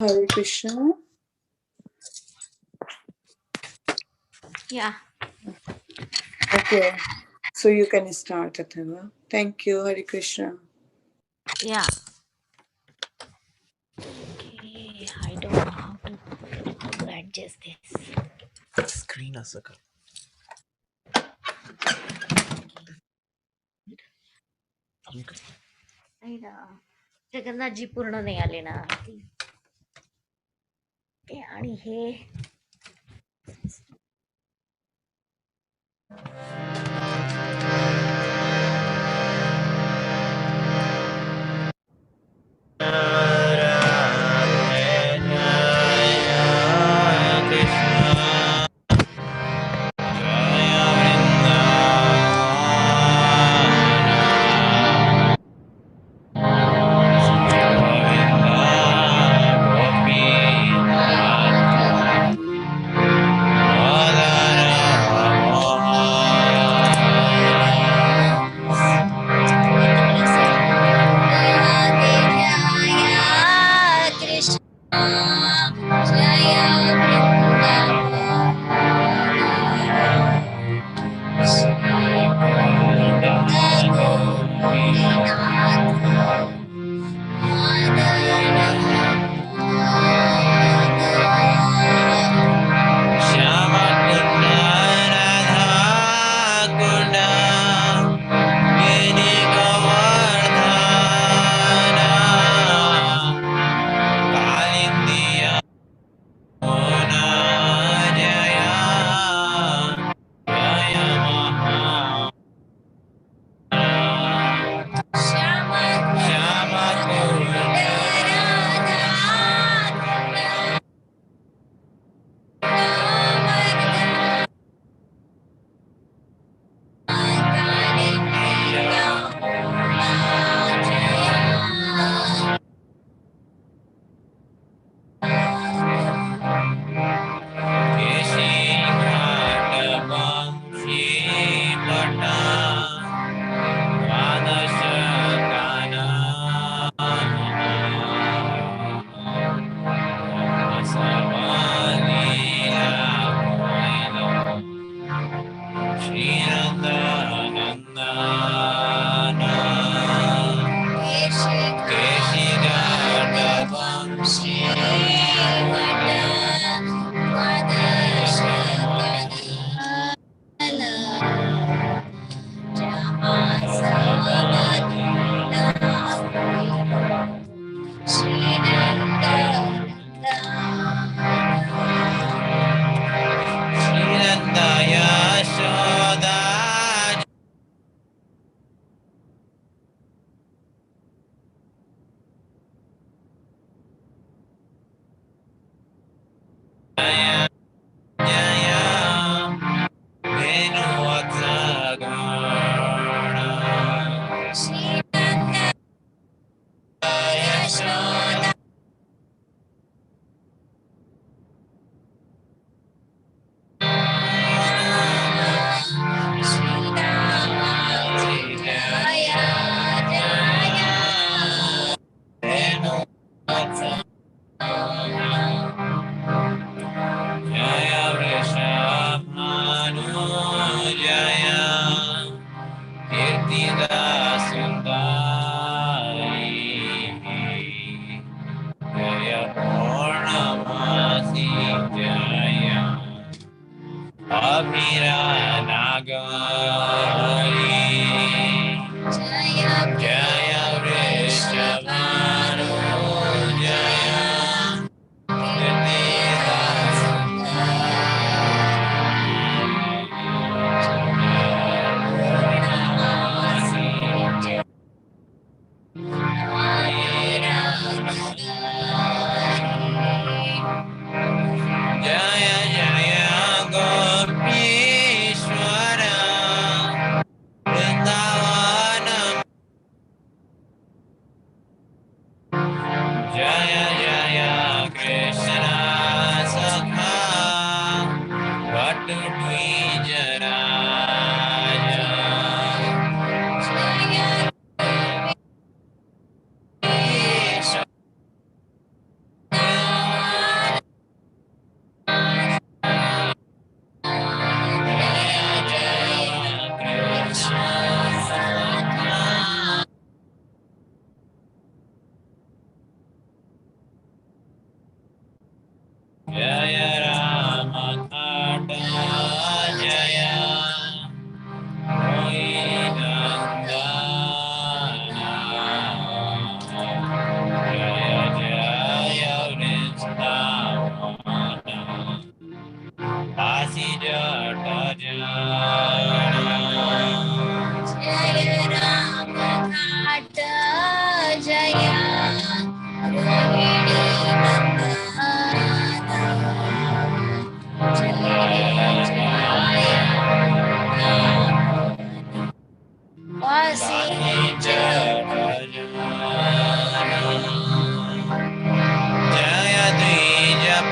Hare Krishna. Yeah. Okay. So you can start, Athava. Thank you, Hare Krishna. Yeah. Okay. I don't know how to adjust this. Screen असं कर. नाही ना, जगन्नाथजी पूर्ण नाही आले ना ते आणि हे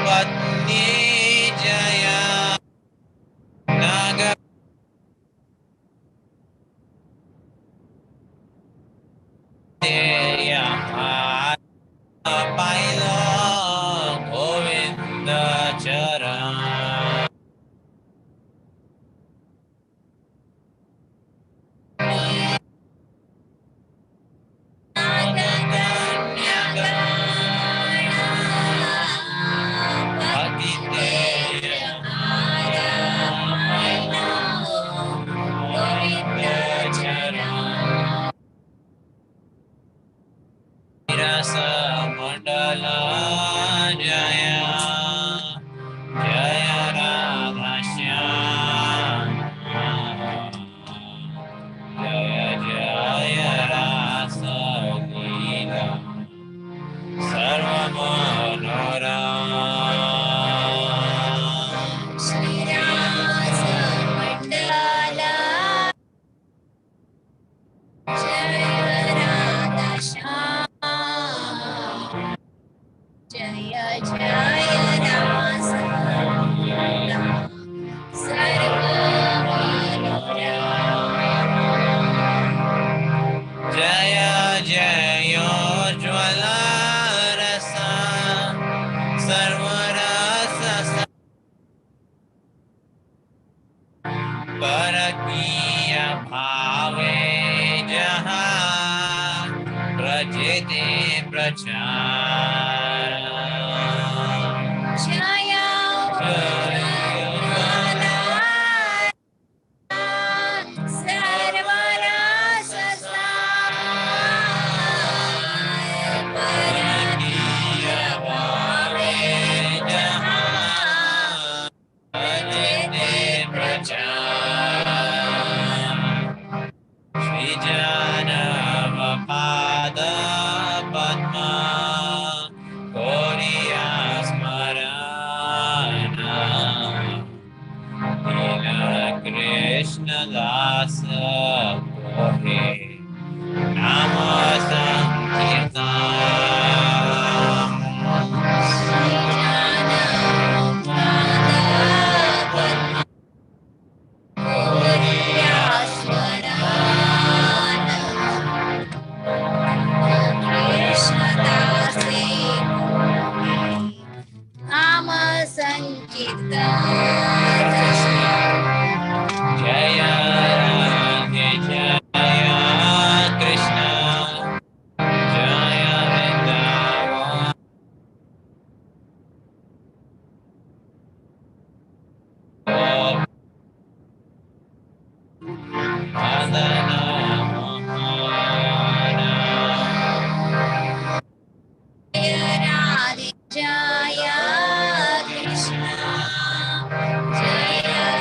Patni Jaya Naga Deya Pailo Govinda Charan Mandala Jaya Jaya Radha Shyam Jaya Jaya Rasa Leela Sarva Manora Shri Rasa Mandala Jaya Radha Shyam Jaya Jaya Rasa Leela Sarva Jaya Jaya Jwala Rasa Sarva Rasa Parakiya Bhave Jaha Prajete Prachar Jaya Jaya Pada Padma Koriya Smarana Nila Krishna Dasa Kohe Nama Sankirtan Koriya Smarana Krishna Dasa Nama Sankirtan Jaya Radhe Jaya Krishna Jaya Vrindavan Madana Mohana Jaya Radhe Jaya Krishna Jaya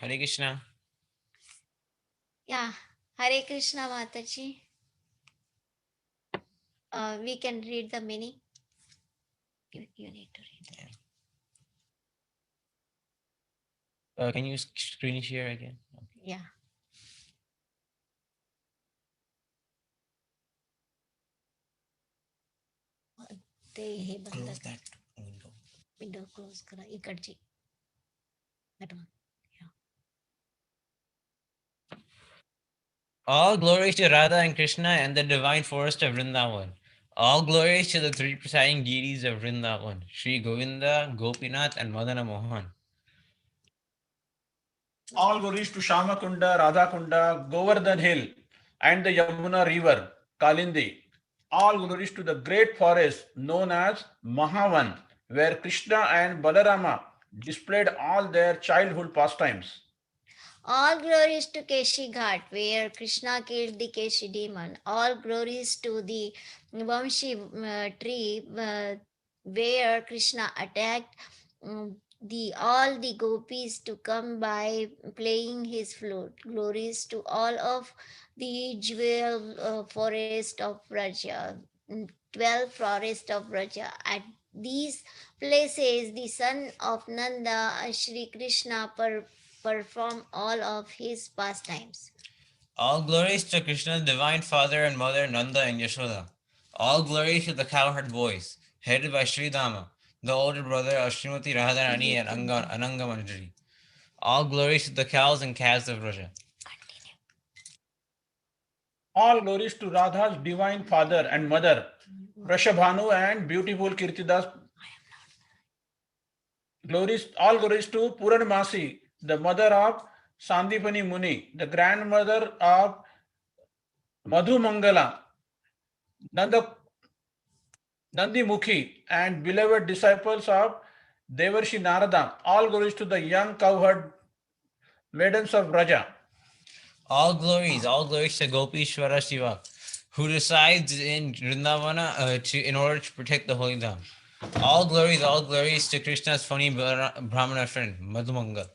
Hare Krishna. Yeah, Hare Krishna Mataji. We can read the meaning. You need to read that. Can you screen share again? Yeah. ते हे बंद Close कर. that window. Window close करा इकडची. That one. Yeah. All glories to Radha and Krishna and the divine forest of Vrindavan. All glories to the three presiding deities of Vrindavan, Sri Govinda, Gopinath, and Madana Mohan. All glories to Shamakunda, Radhakunda, Govardhan Hill, and the Yamuna River, Kalindi. All glories to the great forest known as Mahavan, where Krishna and Balarama displayed all their childhood pastimes. All glories to Keshi Ghat, where Krishna killed the Keshi demon. All glories to the Vamshi tree, where Krishna attacked the all the gopis to come by playing his flute. Glories to all of the jewel forest of Vraja, 12 forest of Vraja. At these places, the son of Nanda, Shri Krishna, perform all of his pastimes. All glories to Krishna's divine father and mother Nanda and Yashoda. All glories to the cowherd boys, headed by Sri Dama, the older brother of Srimati Radharani and Ananga Manjari. All glories to the cows and calves of Raja. All glories to Radha's divine father and mother, Rashabhanu and beautiful Kirtidas. All glories to Puranmasi, the mother of Sandipani Muni, the grandmother of Madhu Mangala, Nandi Mukhi, and beloved disciples of Devarshi Narada. All glories to the young cowherd maidens of Raja. All glories to Gopishwara Shiva, who resides in Vrindavana in order to protect the holy dham. All glories to Krishna's funny Brahmana friend, Madhumanga.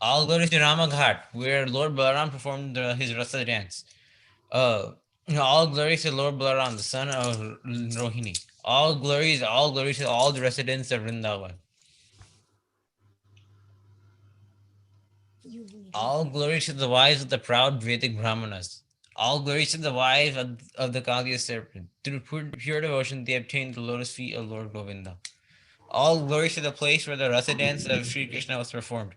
All glories to Ramaghat, where Lord Balaram performed his Rasa dance. All glories to Lord Balaram, the son of Rohini. All glories to all the residents of Vrindavan. All glories to the wives of the proud Vedic Brahmanas. All glories to the wives of the Kaliya serpent. Through pure devotion, they obtained the lotus feet of Lord Govinda. All glories to the place where the Rasa dance of Sri Krishna was performed.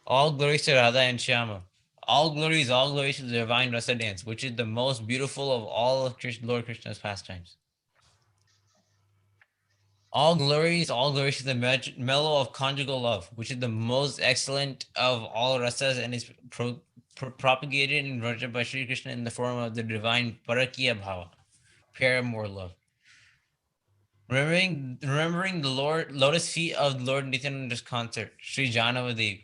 All glories to Radha and Shyama. All glories to the divine Rasa dance, which is the most beautiful of all of Lord Krishna's pastimes. All glories to the mellow of conjugal love, which is the most excellent of all rasas and is propagated in Vraja by Sri Krishna in the form of the divine Parakiya Bhava, paramour love. Remembering the lotus feet of Lord Nityananda's concert, Sri Janavadevi.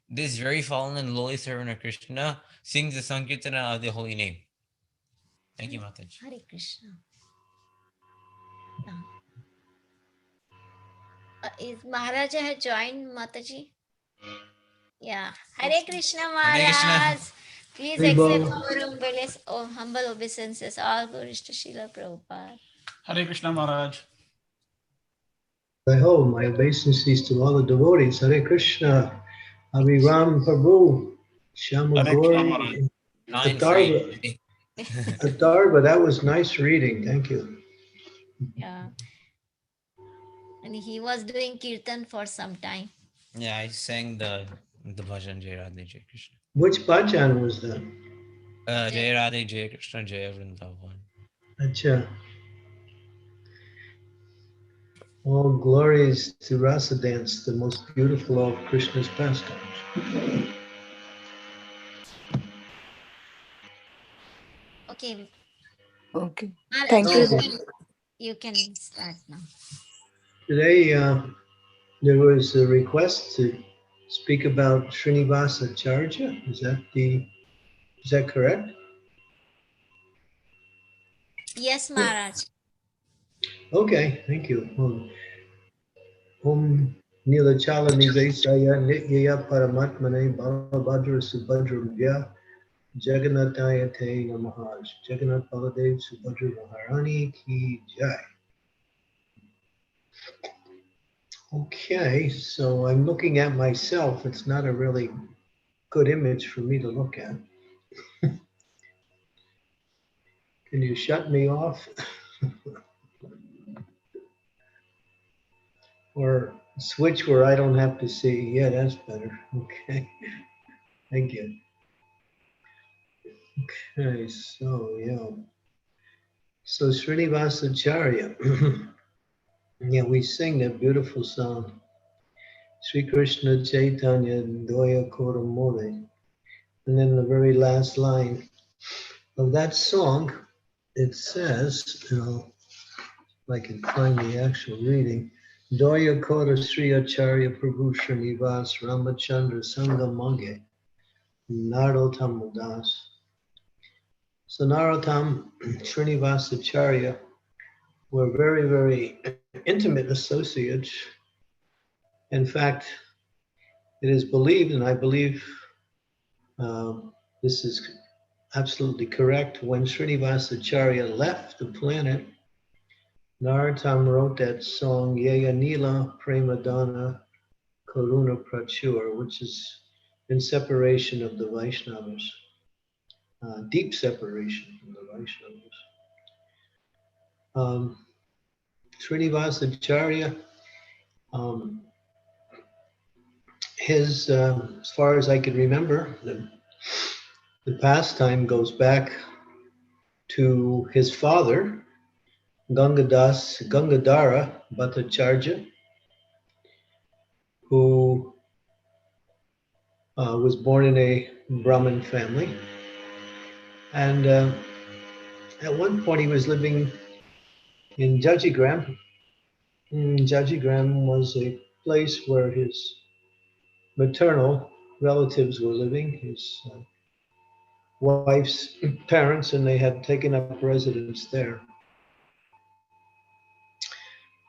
This very fallen and lowly servant of Krishna sings the Sankirtana of the holy name. Thank you, Mataji. Hare Krishna. Is Maharaja has joined Mataji? Yeah. Hare Krishna Maharaj. Please accept our humble obeisances. All glories to Srila Prabhupada. Hare Krishna Maharaj. I hope my obeisances to all the devotees. Hare Krishna, Hari Ram Prabhu, Shama Gauri, Atarva. That was nice reading. Thank you. Yeah. And he was doing kirtan for some time. Yeah, I sang the bhajan Jai Radhe Jai Krishna. Which bhajan was that? Jai- Jai Radhe Jai Krishna Jai Vrindavan. Acha. All glories to Rasa dance, the most beautiful of Krishna's pastimes. Okay. Okay. Maharaj, Thank you. So you can start now. today there was a request to speak about Srinivas Acharya. Is that correct? Yes, Maharaj. Okay, thank you. Om Nilachala Nivesaya Nityaya Paramatmane Balabhadra Subhadram Vya Jagannathaya Te Namaha. Jagannath Baladev Subhadra Maharani Ki Jai. Okay, so I'm looking at myself. It's not a really good image for me to look at. Can you shut me off? Or switch where I don't have to see? Yeah, that's better. Okay, thank you. Okay, so yeah. So Srinivas Acharya. Yeah, we sing that beautiful song. Sri Krishna Chaitanya Doya Koramole. And then the very last line of that song, it says, if I can find the actual reading, Doya Kora Sri Acharya Prabhu Srinivas Ramachandra Sangamage Narottam Das. So Narottam Srinivas Acharya were very, very intimate associates. In fact, it is believed, and I believe this is absolutely correct, when Srinivas Acharya left the planet, Narottam wrote that song, Yaya Nila Premadana Karuna Prachur, which is in separation of the Vaishnavas, deep separation from the Vaishnavas. Srinivas Acharya, as far as I can remember, the pastime goes back to his father, Gangadhara Bhattacharya, who was born in a Brahmin family. And at one point he was living in Jajigram. Jajigram was a place where his maternal relatives were living, his wife's parents, and they had taken up residence there.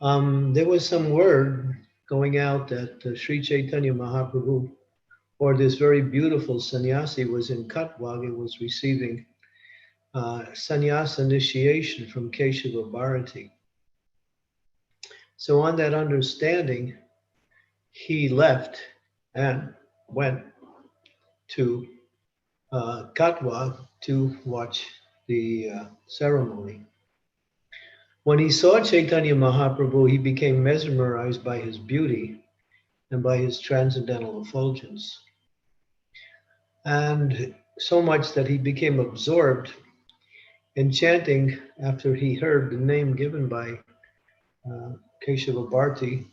There was some word going out that Sri Chaitanya Mahaprabhu, or this very beautiful sannyasi, was in Katwag and was receiving sannyas initiation from Keshava Bharati. So on that understanding, he left and went to Katwa to watch the ceremony. When he saw Chaitanya Mahaprabhu, he became mesmerized by his beauty and by his transcendental effulgence. And so much that he became absorbed in chanting after he heard the name given by Keshava Bharati,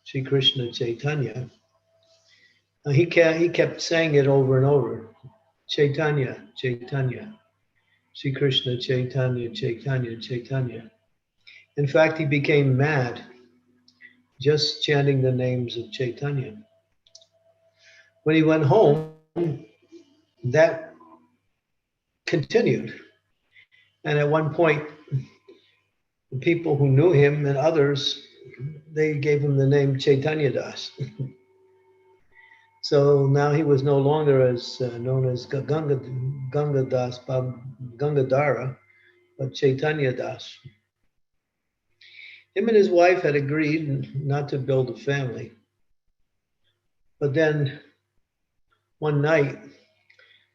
Sri Krishna Chaitanya. He kept saying it over and over. Chaitanya, Chaitanya, Sri Krishna Chaitanya, Chaitanya, Chaitanya. In fact, he became mad just chanting the names of Chaitanya. When he went home, that continued. And at one point, the people who knew him and others, they gave him the name Chaitanya Das. So now he was no longer as known as Ganga Das, Gangadhara, but Chaitanya Das. Him and his wife had agreed not to build a family. But then one night,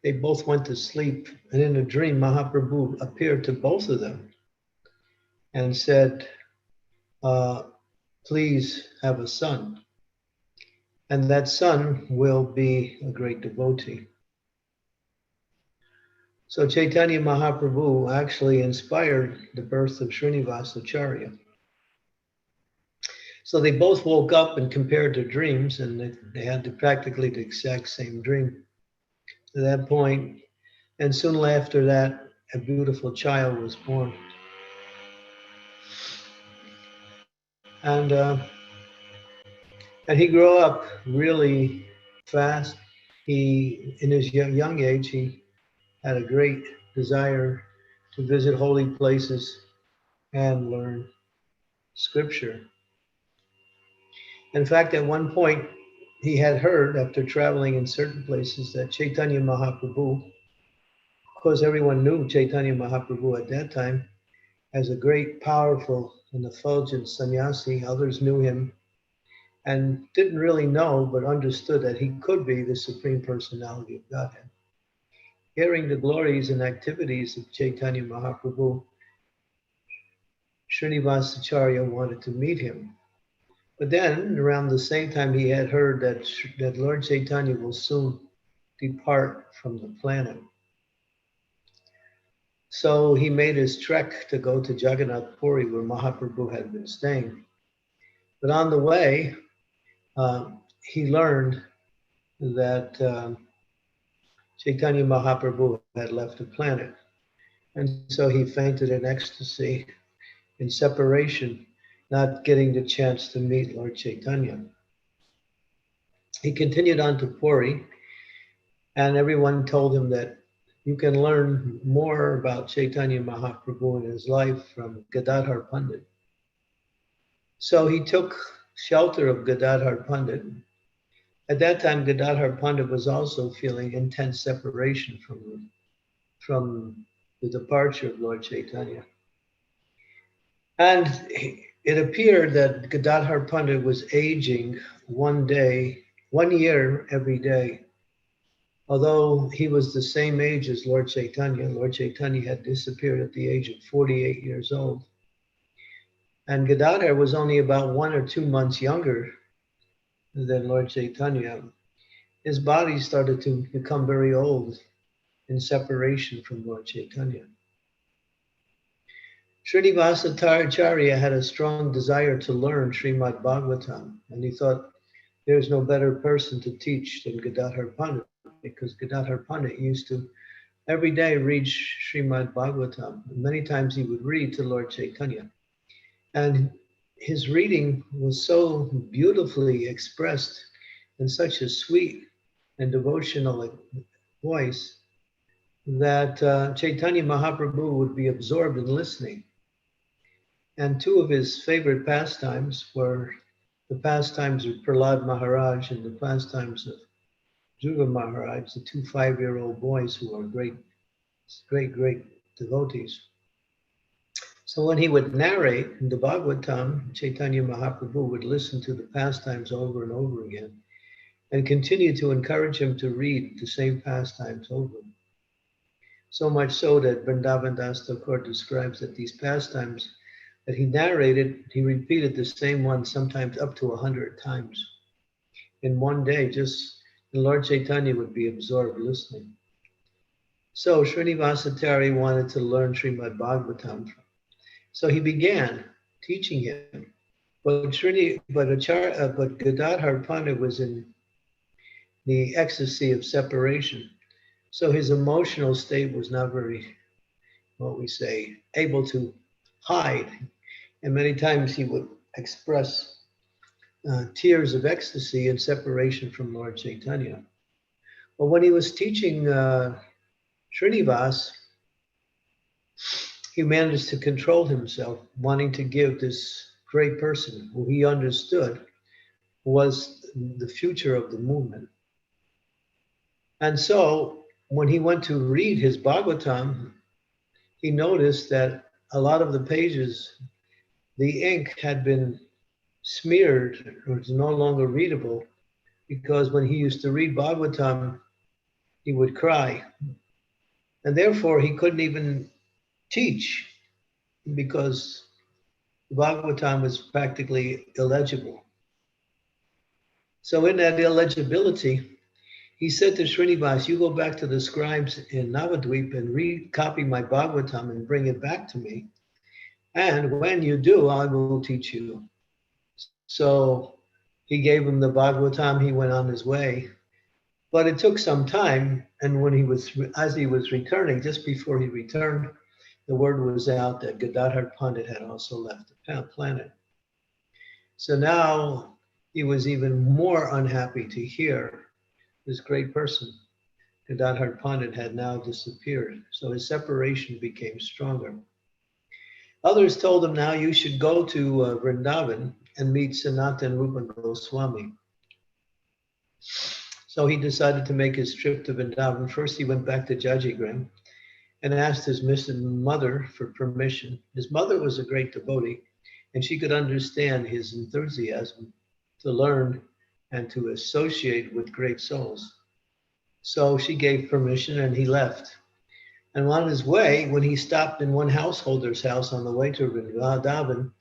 they both went to sleep, and in a dream, Mahaprabhu appeared to both of them and said, please have a son. And that son will be a great devotee. So Chaitanya Mahaprabhu actually inspired the birth of Srinivas Acharya. So they both woke up and compared their dreams, and they had practically the exact same dream at that point. And soon after that, a beautiful child was born. And he grew up really fast. He, in his young age, he had a great desire to visit holy places and learn scripture. In fact, at one point, he had heard, after traveling in certain places, that Chaitanya Mahaprabhu, of course, everyone knew Chaitanya Mahaprabhu at that time as a great, powerful, and effulgent sannyasi. Others knew him and didn't really know, but understood that he could be the Supreme Personality of Godhead. Hearing the glories and activities of Chaitanya Mahaprabhu, Srinivas Acharya wanted to meet him. But then, around the same time, he had heard that Lord Chaitanya will soon depart from the planet. So he made his trek to go to Jagannath Puri, where Mahaprabhu had been staying. But on the way, he learned that Chaitanya Mahaprabhu had left the planet. And so he fainted in ecstasy, in separation, not getting the chance to meet Lord Chaitanya. He continued on to Puri, and everyone told him that you can learn more about Chaitanya Mahaprabhu and his life from Gadadhar Pandit. So he took shelter of Gadadhar Pandit. At that time, Gadadhar Pandit was also feeling intense separation from the departure of Lord Chaitanya. And it appeared that Gadadhar Pandit was aging 1 year every day. Although he was the same age as Lord Chaitanya had disappeared at the age of 48 years old. And Gadadhar was only about 1 or 2 months younger than Lord Chaitanya. His body started to become very old in separation from Lord Chaitanya. Srinivas Acharya had a strong desire to learn Srimad Bhagavatam, and he thought there's no better person to teach than Gadadhar Pandit, because Gadadhar Pandit used to every day read Srimad Bhagavatam. Many times he would read to Lord Chaitanya. And his reading was so beautifully expressed in such a sweet and devotional voice that Chaitanya Mahaprabhu would be absorbed in listening. And two of his favorite pastimes were the pastimes of Prahlad Maharaj and the pastimes of Dhruva Maharaj, the two 5-year-old boys who are great devotees. So when he would narrate the Bhagavatam, Chaitanya Mahaprabhu would listen to the pastimes over and over again and continue to encourage him to read the same pastimes over. So much so that Vrindavan Das Thakur describes that these pastimes that he narrated, he repeated the same one sometimes up to 100 times in one day, just and Lord Chaitanya would be absorbed listening. So Srinivas Acharya wanted to learn Srimad Bhagavatam. So he began teaching him. But Gadadhar Pandit was in the ecstasy of separation. So his emotional state was not very, able to hide. And many times he would express tears of ecstasy in separation from Lord Chaitanya. But when he was teaching Srinivas, he managed to control himself, wanting to give this great person who he understood was the future of the movement. And so when he went to read his Bhagavatam, he noticed that a lot of the pages, the ink had been smeared or was no longer readable, because when he used to read Bhagavatam, he would cry. And therefore he couldn't even teach, because the Bhagavatam was practically illegible. So in that illegibility, he said to Srinivas, you go back to the scribes in Navadvip and recopy my Bhagavatam and bring it back to me. And when you do, I will teach you. So he gave him the Bhagavatam, he went on his way. But it took some time, and as he was returning, just before he returned, the word was out that Gadadhar Pandit had also left the planet. So now he was even more unhappy to hear this great person, Gadadhar Pandit, had now disappeared. So his separation became stronger. Others told him, now you should go to Vrindavan and meet Sanatan Rupa Goswami. So he decided to make his trip to Vrindavan. First, he went back to Jajigram and asked his mother for permission. His mother was a great devotee, and she could understand his enthusiasm to learn and to associate with great souls. So she gave permission and he left. And on his way, when he stopped in one householder's house on the way to Vrindavan,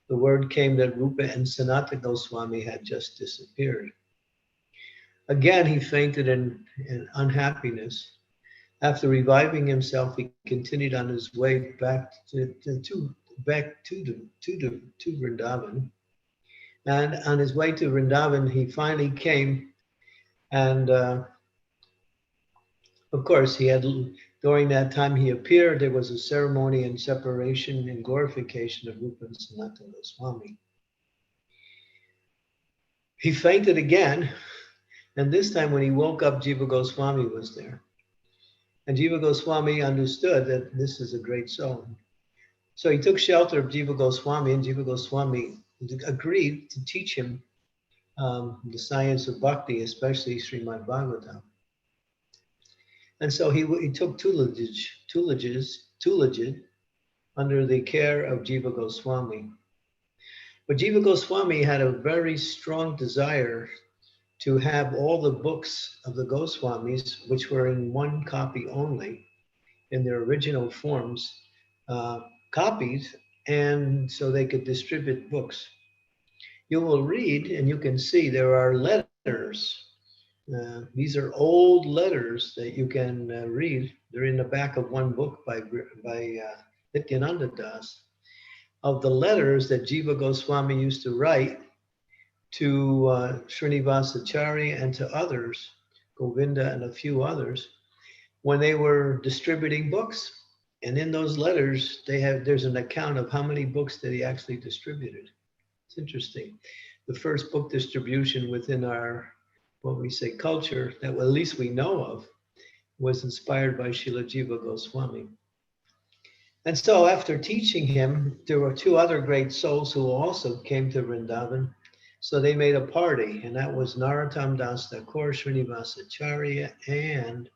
the word came that Rupa and Sanatana Goswami had just disappeared. Again, he fainted in unhappiness. After reviving himself, he continued on his way back to Vrindavan. And on his way to Vrindavan, he finally came, and of course, during that time he appeared. There was a ceremony and separation and glorification of Rupa and Sanatana Goswami. He fainted again, and this time when he woke up, Jiva Goswami was there. And Jiva Goswami understood that this is a great soul. So he took shelter of Jiva Goswami, and Jiva Goswami agreed to teach him the science of bhakti, especially Srimad Bhagavatam. And so he took tutelage under the care of Jiva Goswami. But Jiva Goswami had a very strong desire to have all the books of the Goswamis, which were in one copy only, in their original forms, copied, and so they could distribute books. You will read, and you can see there are letters. These are old letters that you can read. They're in the back of one book by Nityananda Das, of the letters that Jiva Goswami used to write to Srinivas Acharya and to others, Govinda and a few others, when they were distributing books. And in those letters, there's an account of how many books that he actually distributed. It's interesting. The first book distribution within our, what we say, culture, that at least we know of, was inspired by Srila Jiva Goswami. And so after teaching him, there were two other great souls who also came to Vrindavan. So they made a party, and that was Narottam Das Thakur, Srinivas Acharya, and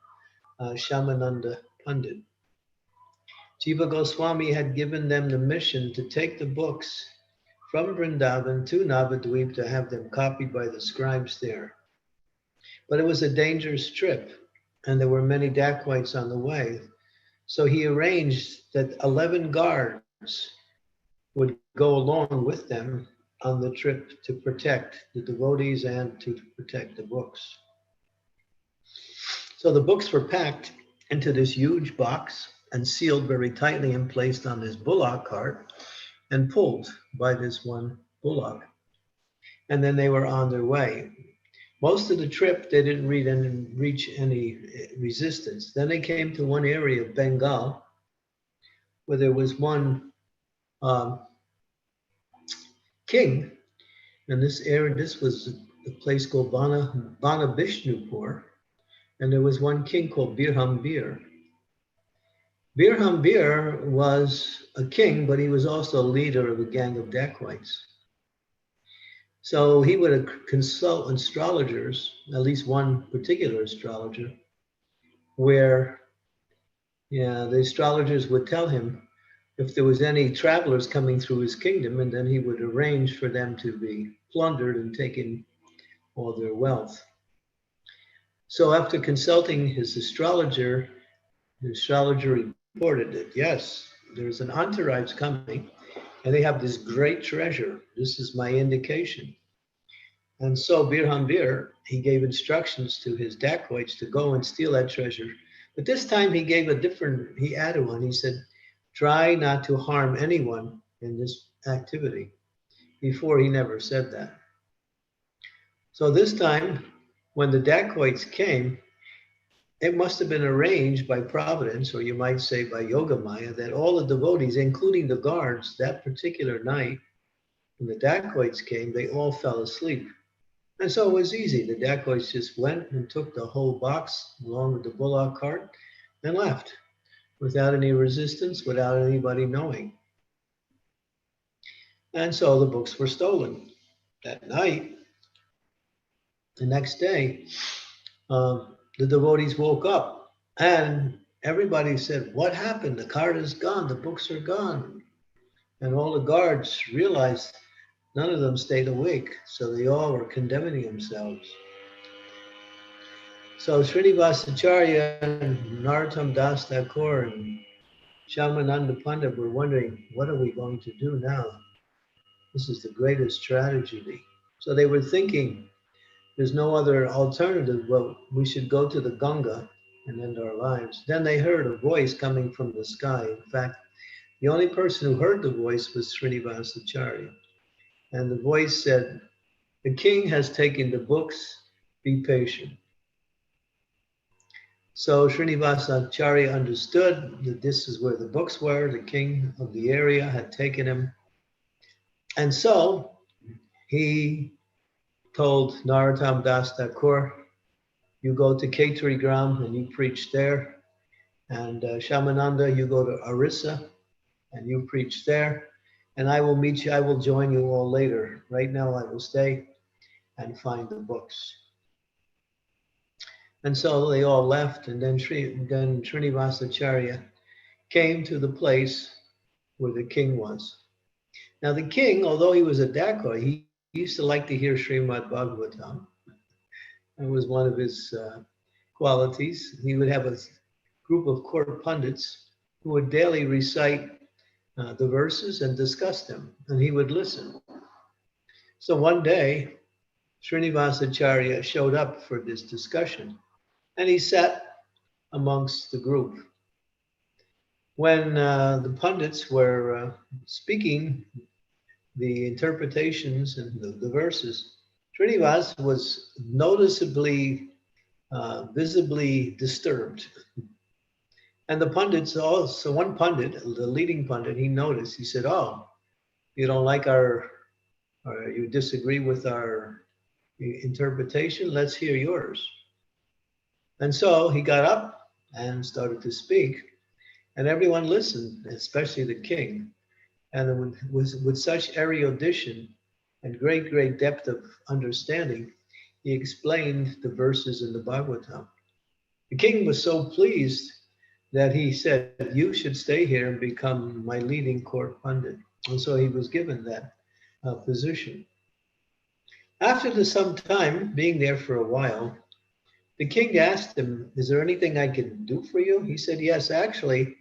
Shyamananda Pandit. Jiva Goswami had given them the mission to take the books from Vrindavan to Navadvip to have them copied by the scribes there. But it was a dangerous trip, and there were many dacoits on the way. So he arranged that 11 guards would go along with them on the trip to protect the devotees and to protect the books. So the books were packed into this huge box and sealed very tightly and placed on this bullock cart and pulled by this one bullock. And then they were on their way. Most of the trip, they didn't reach any resistance. Then they came to one area of Bengal where there was one king. And this was a place called Bana Bishnupur. And there was one king called Birhambir. Birhambir was a king, but he was also a leader of a gang of dacoits. So he would consult astrologers, at least one particular astrologer, where the astrologers would tell him if there was any travelers coming through his kingdom, and then he would arrange for them to be plundered and taken all their wealth. So after consulting his astrologer, the astrologer reported that yes, there's an entourage coming, and they have this great treasure. This is my indication. And so Birhambir, he gave instructions to his dacoits to go and steal that treasure. But this time he gave he added one. He said, try not to harm anyone in this activity. Before he never said that. So this time, when the dacoits came, it must have been arranged by Providence, or you might say by Yoga Maya, that all the devotees, including the guards, that particular night, when the dacoits came, they all fell asleep. And so it was easy. The dacoits just went and took the whole box along with the bullock cart and left without any resistance, without anybody knowing. And so the books were stolen. That night, the next day, the devotees woke up and everybody said, what happened? The cart is gone. The books are gone. And all the guards realized none of them stayed awake. So they all were condemning themselves. So Srinivas Acharya and Narottam Das Thakur and Shyamananda Pandit were wondering, what are we going to do now? This is the greatest tragedy. So they were thinking, there's no other alternative. Well, we should go to the Ganga and end our lives. Then they heard a voice coming from the sky. In fact, the only person who heard the voice was Srinivas Acharya. And the voice said, the king has taken the books, be patient. So Srinivas Acharya understood that this is where the books were. The king of the area had taken him. And so he told Narottam Das Thakur, you go to Khetri Gram and you preach there. And Shyamananda, you go to Orissa and you preach there. And I will meet you, I will join you all later. Right now I will stay and find the books. And so they all left, and then Srinivas Acharya came to the place where the king was. Now the king, although he was a dacoit, he used to like to hear Srimad Bhagavatam. It was one of his qualities. He would have a group of court pundits who would daily recite the verses and discuss them, and he would listen. So one day, Srinivas Acharya showed up for this discussion, and he sat amongst the group. When the pundits were speaking the interpretations and the verses, Srinivas was noticeably, visibly disturbed. And the pundits also, one pundit, the leading pundit, he noticed, he said, oh, you don't like or you disagree with our interpretation? Let's hear yours. And so he got up and started to speak, and everyone listened, especially the king. And with such erudition and great depth of understanding, he explained the verses in the Bhagavatam. The king was so pleased that he said, you should stay here and become my leading court pundit. And so he was given that position. After some time, being there for a while, the king asked him, is there anything I can do for you? He said, yes, actually,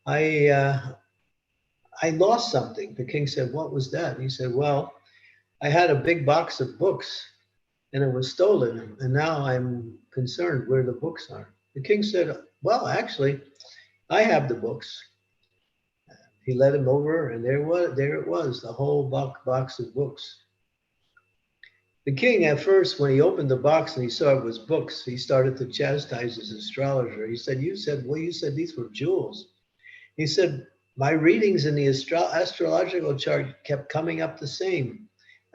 I lost something. The king said, what was that? He said, well, I had a big box of books and it was stolen. And now I'm concerned where the books are. The king said, well, actually, I have the books. He led him over and there it was, the whole box of books. The king at first, when he opened the box and he saw it was books, he started to chastise his astrologer. He said, you said these were jewels. He said, my readings in the astrological chart kept coming up the same.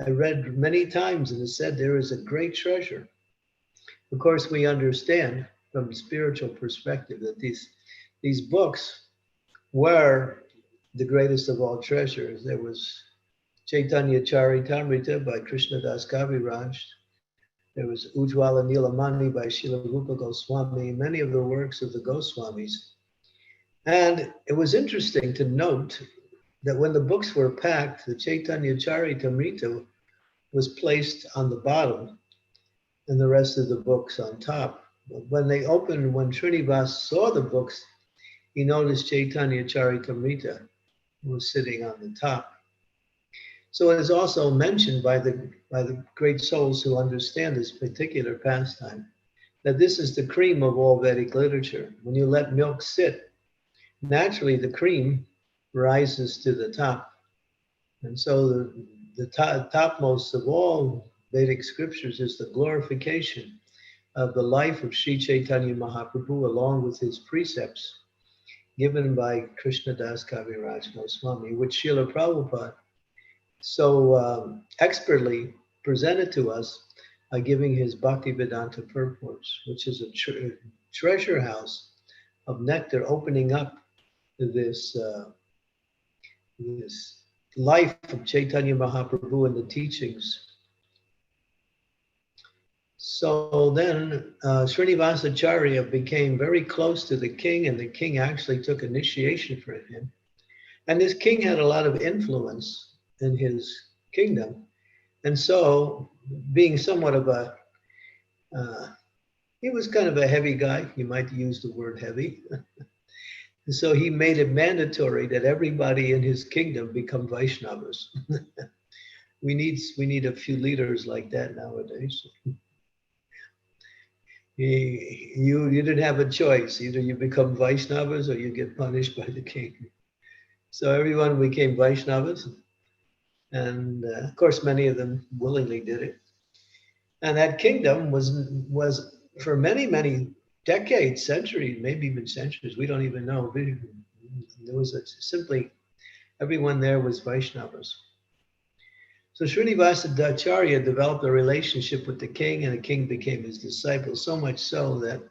I read many times and it said there is a great treasure. Of course, we understand from a spiritual perspective that these books were the greatest of all treasures. There was Chaitanya Charitamrita by Krishnadas Kaviraj. There was Ujjwala Nilamani by Srila Rupa Goswami, many of the works of the Goswamis. And it was interesting to note that when the books were packed, the Chaitanya Charitamrita was placed on the bottom and the rest of the books on top. But when Srinivas saw the books, he noticed Chaitanya Charitamrita was sitting on the top. So it is also mentioned by the great souls who understand this particular pastime that this is the cream of all Vedic literature. When you let milk sit, naturally the cream rises to the top. And so the topmost of all Vedic scriptures is the glorification of the life of Sri Chaitanya Mahaprabhu along with his precepts given by Krishna Das Kaviraj Goswami, which Srila Prabhupada so expertly presented to us by giving his Bhaktivedanta purports, which is a treasure house of nectar opening up this this life of Chaitanya Mahaprabhu and the teachings. So then Srinivas Acharya became very close to the king, and the king actually took initiation for him. And this king had a lot of influence in his kingdom. And so, being somewhat of a, he was kind of a heavy guy, you might use the word heavy. And so he made it mandatory that everybody in his kingdom become Vaishnavas. we need a few leaders like that nowadays. You didn't have a choice. Either you become Vaishnavas or you get punished by the king. So everyone became Vaishnavas. And of course, many of them willingly did it. And that kingdom was for many decades, centuries, maybe even centuries. We don't even know. There was simply everyone there was Vaishnavas. So Srinivas Acharya developed a relationship with the king, and the king became his disciple. So much so that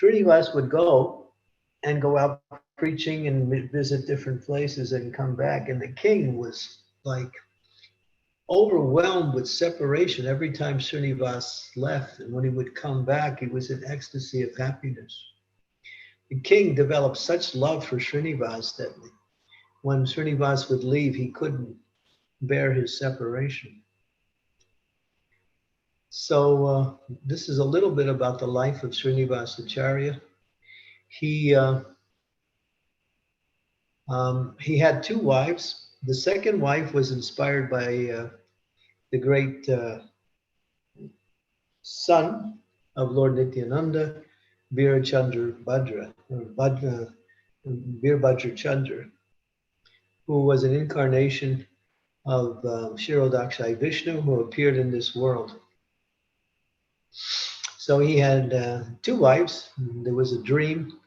Srinivas would go out preaching and visit different places and come back, and the king was like overwhelmed with separation every time Srinivas left. And when he would come back, he was in ecstasy of happiness. The king developed such love for Srinivas that when Srinivas would leave, he couldn't bear his separation. So this is a little bit about the life of Srinivas Acharya. He had two wives. The second wife was inspired by the great son of Lord Nityananda, Birachandra Bhadra, or Birbhadra Chandra, who was an incarnation of Shirodakshai Vishnu, who appeared in this world. So he had two wives. There was a dream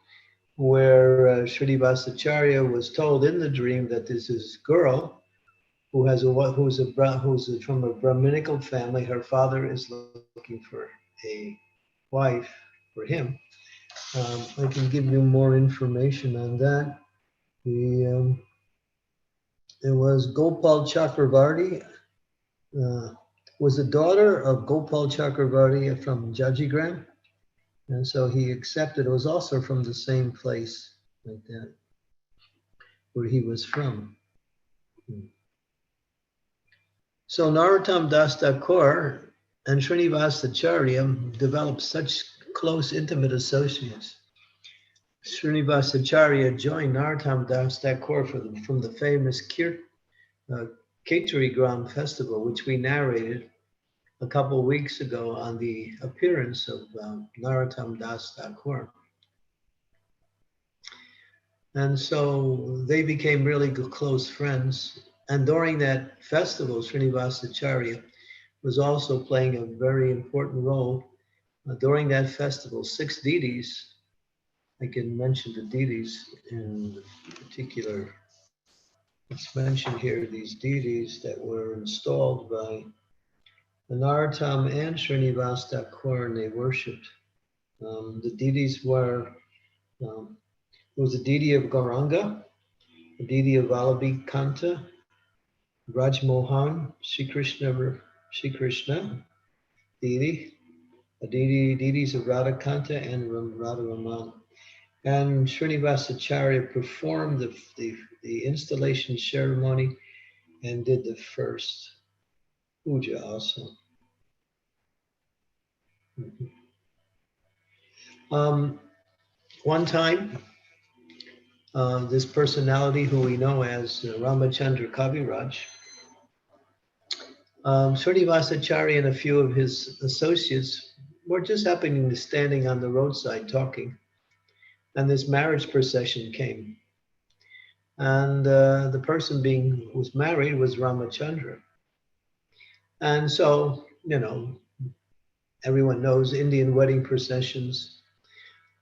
where Srinivas Acharya was told in the dream that this is girl who's from a Brahminical family. Her father is looking for a wife for him. I can give you more information on that. It was Gopal Chakravarti, was a daughter of Gopal Chakravarti from Jajigram. And so he accepted. It was also from the same place like that, where he was from. So Narottam Das Thakur and Srinivas Acharya developed such close, intimate associates. Srinivas Acharya joined Narottam Das Thakur from the famous Khetri Gram festival, which we narrated a couple of weeks ago on the appearance of Narottam Das Thakur. And so they became really close friends. And during that festival, Srinivas Acharya was also playing a very important role. During that festival, 6 deities, I can mention the deities in particular. Let's mention here these deities that were installed by Narottam and Srinivas Thakur, and they worshipped. The deities were, it was a deity of Gauranga, a deity of Vallabhi Kanta, Raj Mohan, Sri Krishna deity, deities of Radhakanta and Radharaman. And Srinivas Acharya performed the installation ceremony and did the first puja also. One time, this personality who we know as Ramachandra Kaviraj Srinivas Acharya and a few of his associates were just happening to be standing on the roadside talking, and this marriage procession came. And the person being who was married was Ramachandra. And so, everyone knows Indian wedding processions.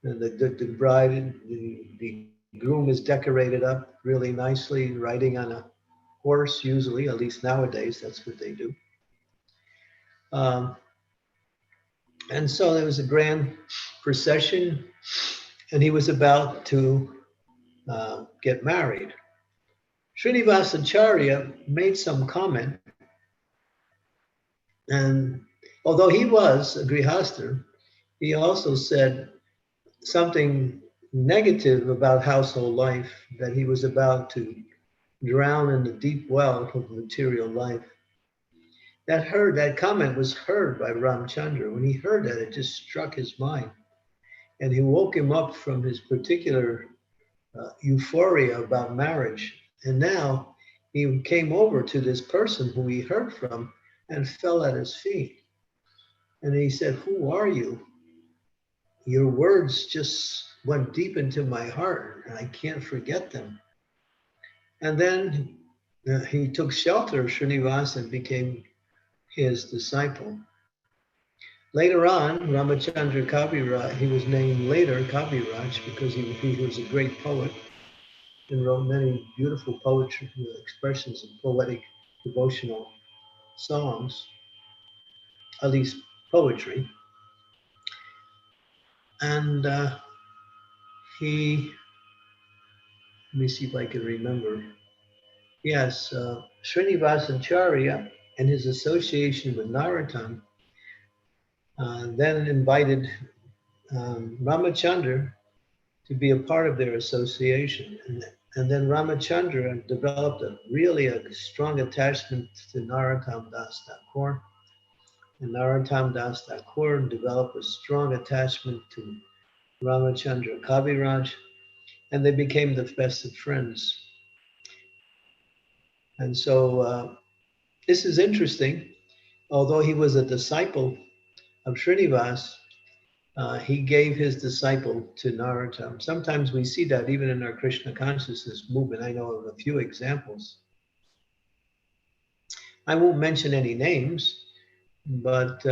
And the bride, the groom is decorated up really nicely, riding on a horse, usually, at least nowadays, that's what they do. Um, and so there was a grand procession, and he was about to get married. Srinivas Acharya made some comment, and although he was a grihastha, he also said something negative about household life, that he was about to drown in the deep well of material life. That comment was heard by Ramchandra. When he heard that, it just struck his mind, and he woke him up from his particular euphoria about marriage. And now he came over to this person who he heard from and fell at his feet. And he said, "Who are you? Your words just went deep into my heart, and I can't forget them." And then he took shelter of Srinivas and became his disciple. Later on, Ramachandra Kaviraj, he was named later Kaviraj because he was a great poet and wrote many beautiful poetry expressions of poetic devotional songs, at least poetry. And he, let me see if I can remember. Yes, Srinivas Acharya and his association with Narottam then invited Ramachandra to be a part of their association. And then Ramachandra developed a strong attachment to Narottam Das Thakur. And Narottam Das Thakur developed a strong attachment to Ramachandra Kaviraj, and they became the best of friends. And so this is interesting. Although he was a disciple of Srinivas, he gave his disciple to Narottam. Sometimes we see that even in our Krishna consciousness movement. I know of a few examples. I won't mention any names, but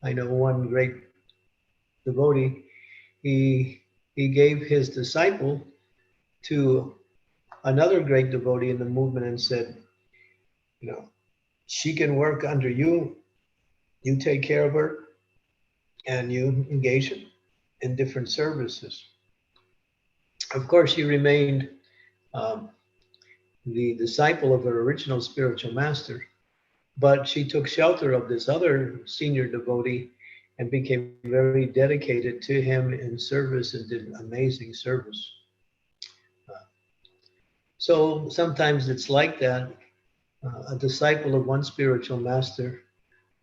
I know one great devotee. He gave his disciple to another great devotee in the movement and said, she can work under you. You take care of her, and you engage in different services. Of course, she remained um, the disciple of her original spiritual master, but she took shelter of this other senior devotee and became very dedicated to him in service and did amazing service. So sometimes it's like that. A disciple of one spiritual master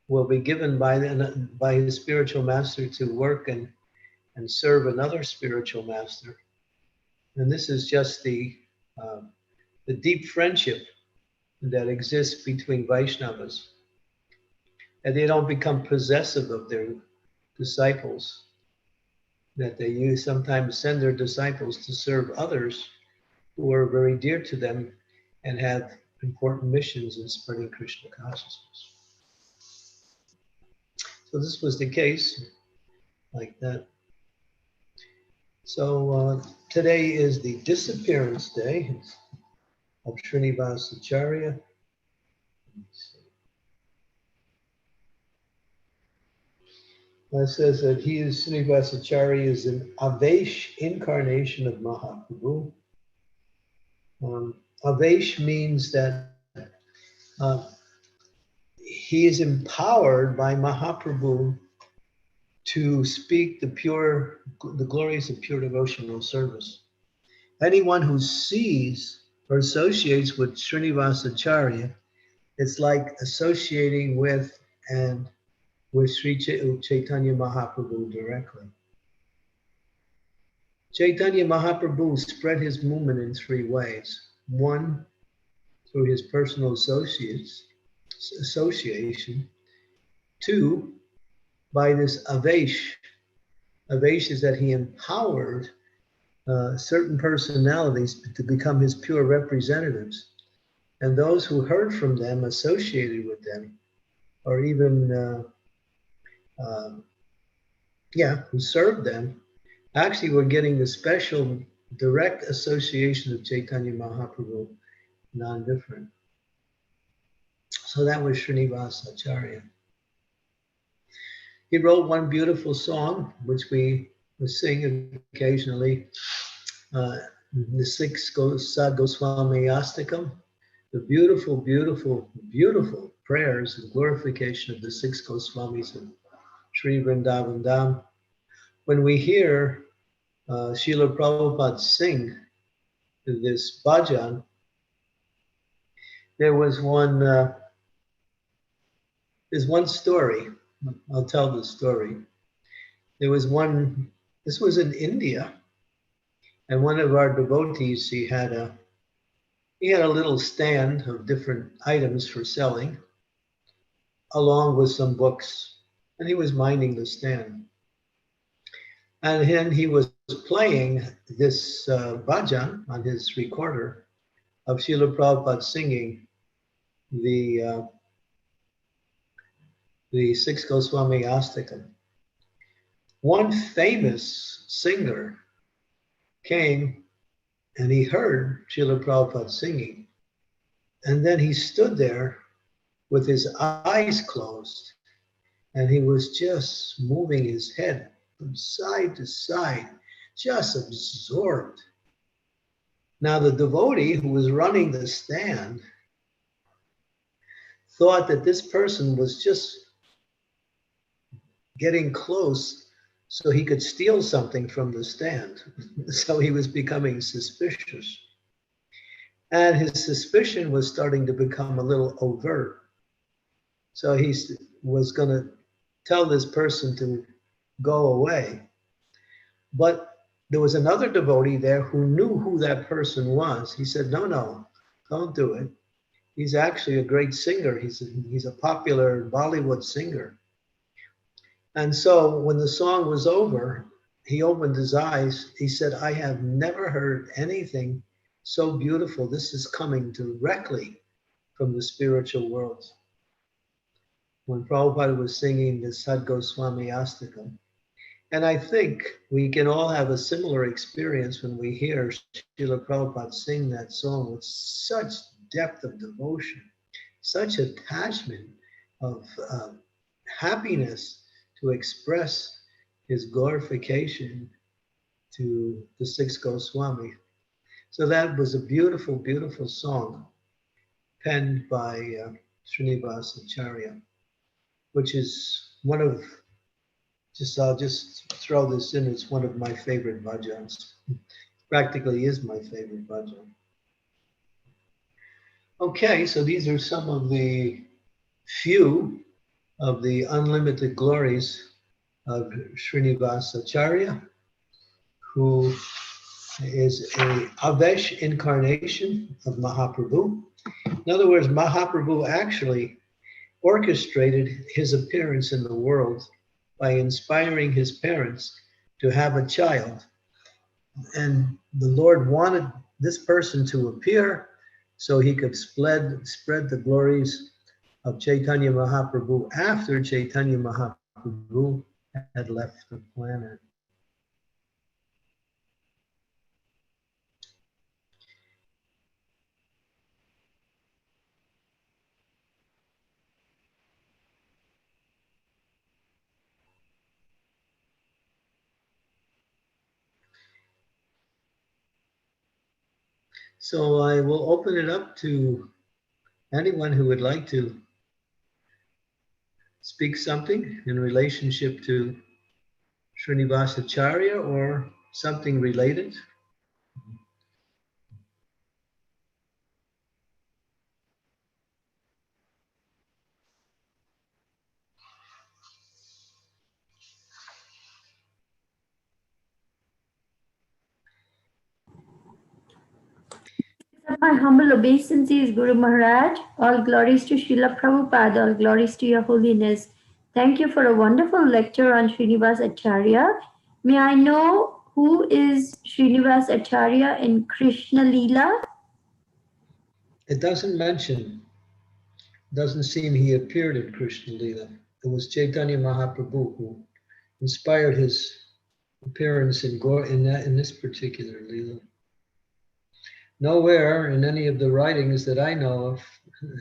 will be given by his spiritual master to work and serve another spiritual master. And this is just the deep friendship that exists between Vaishnavas. And they don't become possessive of their disciples, that they sometimes send their disciples to serve others who are very dear to them and have important missions in spreading Krishna consciousness. So this was the case like that. So today is the disappearance day of Srinivas Acharya. It says that Srinivas Acharya is an Avesh incarnation of Mahaprabhu. Avesh means that he is empowered by Mahaprabhu to speak the glories of pure devotional service. Anyone who sees or associates with Srinivas Acharya, it's like associating with Sri Chaitanya Mahaprabhu directly. Chaitanya Mahaprabhu spread his movement in three ways. One, through his personal associates, association. Two, by this Avesh. Avesh is that he empowered certain personalities to become his pure representatives. And those who heard from them, associated with them, or even, who served them, actually were getting the special direct association of Chaitanya Mahaprabhu, non-different. So that was Srinivas Acharya. He wrote one beautiful song, which we sing occasionally, the six Sad Goswami Astakam, the beautiful, beautiful, beautiful prayers and glorification of the six Goswamis of Sri Vrindavan Dham. When we hear Srila Prabhupada sing this bhajan, there's one story. I'll tell the story. There was one, this was in India, and one of our devotees, he had a little stand of different items for selling, along with some books, and he was minding the stand. And then he was playing this bhajan on his recorder of Srila Prabhupada singing the six Goswami Astakam. One famous singer came and he heard Srila Prabhupada singing. And then he stood there with his eyes closed and he was just moving his head from side to side, just absorbed. Now the devotee who was running the stand thought that this person was just getting close so he could steal something from the stand. So he was becoming suspicious. And his suspicion was starting to become a little overt. So he was going to tell this person to go away. But there was another devotee there who knew who that person was. He said, no, don't do it. He's actually a great singer. He's a popular Bollywood singer. And so when the song was over, he opened his eyes. He said, I have never heard anything so beautiful. This is coming directly from the spiritual world. When Prabhupada was singing the Sad Goswami Astakam. And I think we can all have a similar experience when we hear Srila Prabhupada sing that song with such depth of devotion, such attachment of happiness to express his glorification to the six Goswami. So that was a beautiful, beautiful song penned by Srinivas Acharya, which is one of, I'll just throw this in, it's one of my favorite bhajans. Practically is my favorite bhajan. Okay, so these are some of the few of the unlimited glories of Srinivas Acharya, who is a Avesh incarnation of Mahaprabhu. In other words, Mahaprabhu actually orchestrated his appearance in the world by inspiring his parents to have a child. And the Lord wanted this person to appear so he could spread the glories of Chaitanya Mahaprabhu after Chaitanya Mahaprabhu had left the planet. So I will open it up to anyone who would like to speak something in relationship to Srinivas Acharya or something related. My humble obeisances, Guru Maharaj. All glories to Srila Prabhupada, all glories to Your Holiness. Thank you for a wonderful lecture on Srinivas Acharya. May I know who is Srinivas Acharya in Krishna Leela? It doesn't seem he appeared in Krishna Lila. It was Chaitanya Mahaprabhu who inspired his appearance in this particular Lila. Nowhere in any of the writings that I know of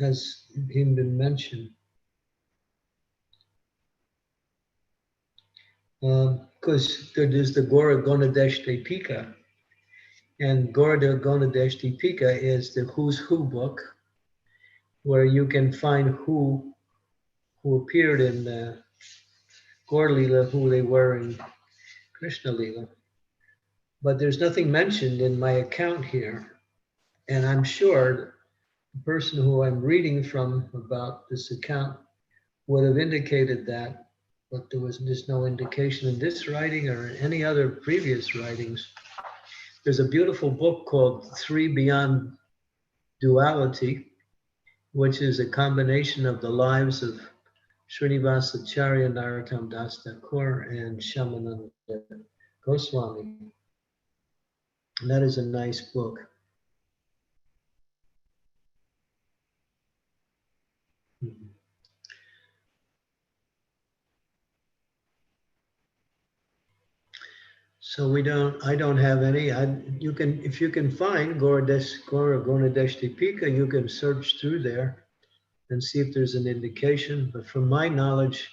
has him been mentioned. Because there's the Gora Gonadesh Pika, and Gora Gonadesh Pika is the Who's Who book, where you can find who appeared in Gaur Lila, who they were in Krishna Lila. But there's nothing mentioned in my account here. And I'm sure the person who I'm reading from about this account would have indicated that, but there was just no indication in this writing or in any other previous writings. There's a beautiful book called Three Beyond Duality, which is a combination of the lives of Srinivas Acharya, Narottam Das Thakur, and Shyamananda Goswami. And that is a nice book. So I don't have any. If you can find Gora Gonadesh Pika, you can search through there and see if there's an indication. But from my knowledge,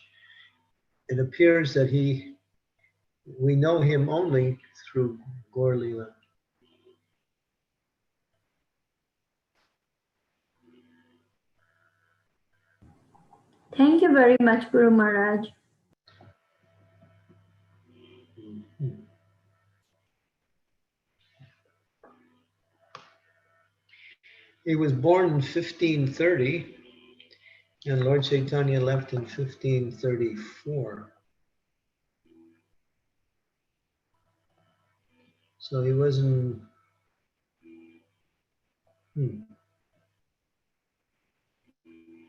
it appears that we know him only through Gaur Lila. Thank you very much, Guru Maharaj. He was born in 1530, and Lord Chaitanya left in 1534. So he wasn't. And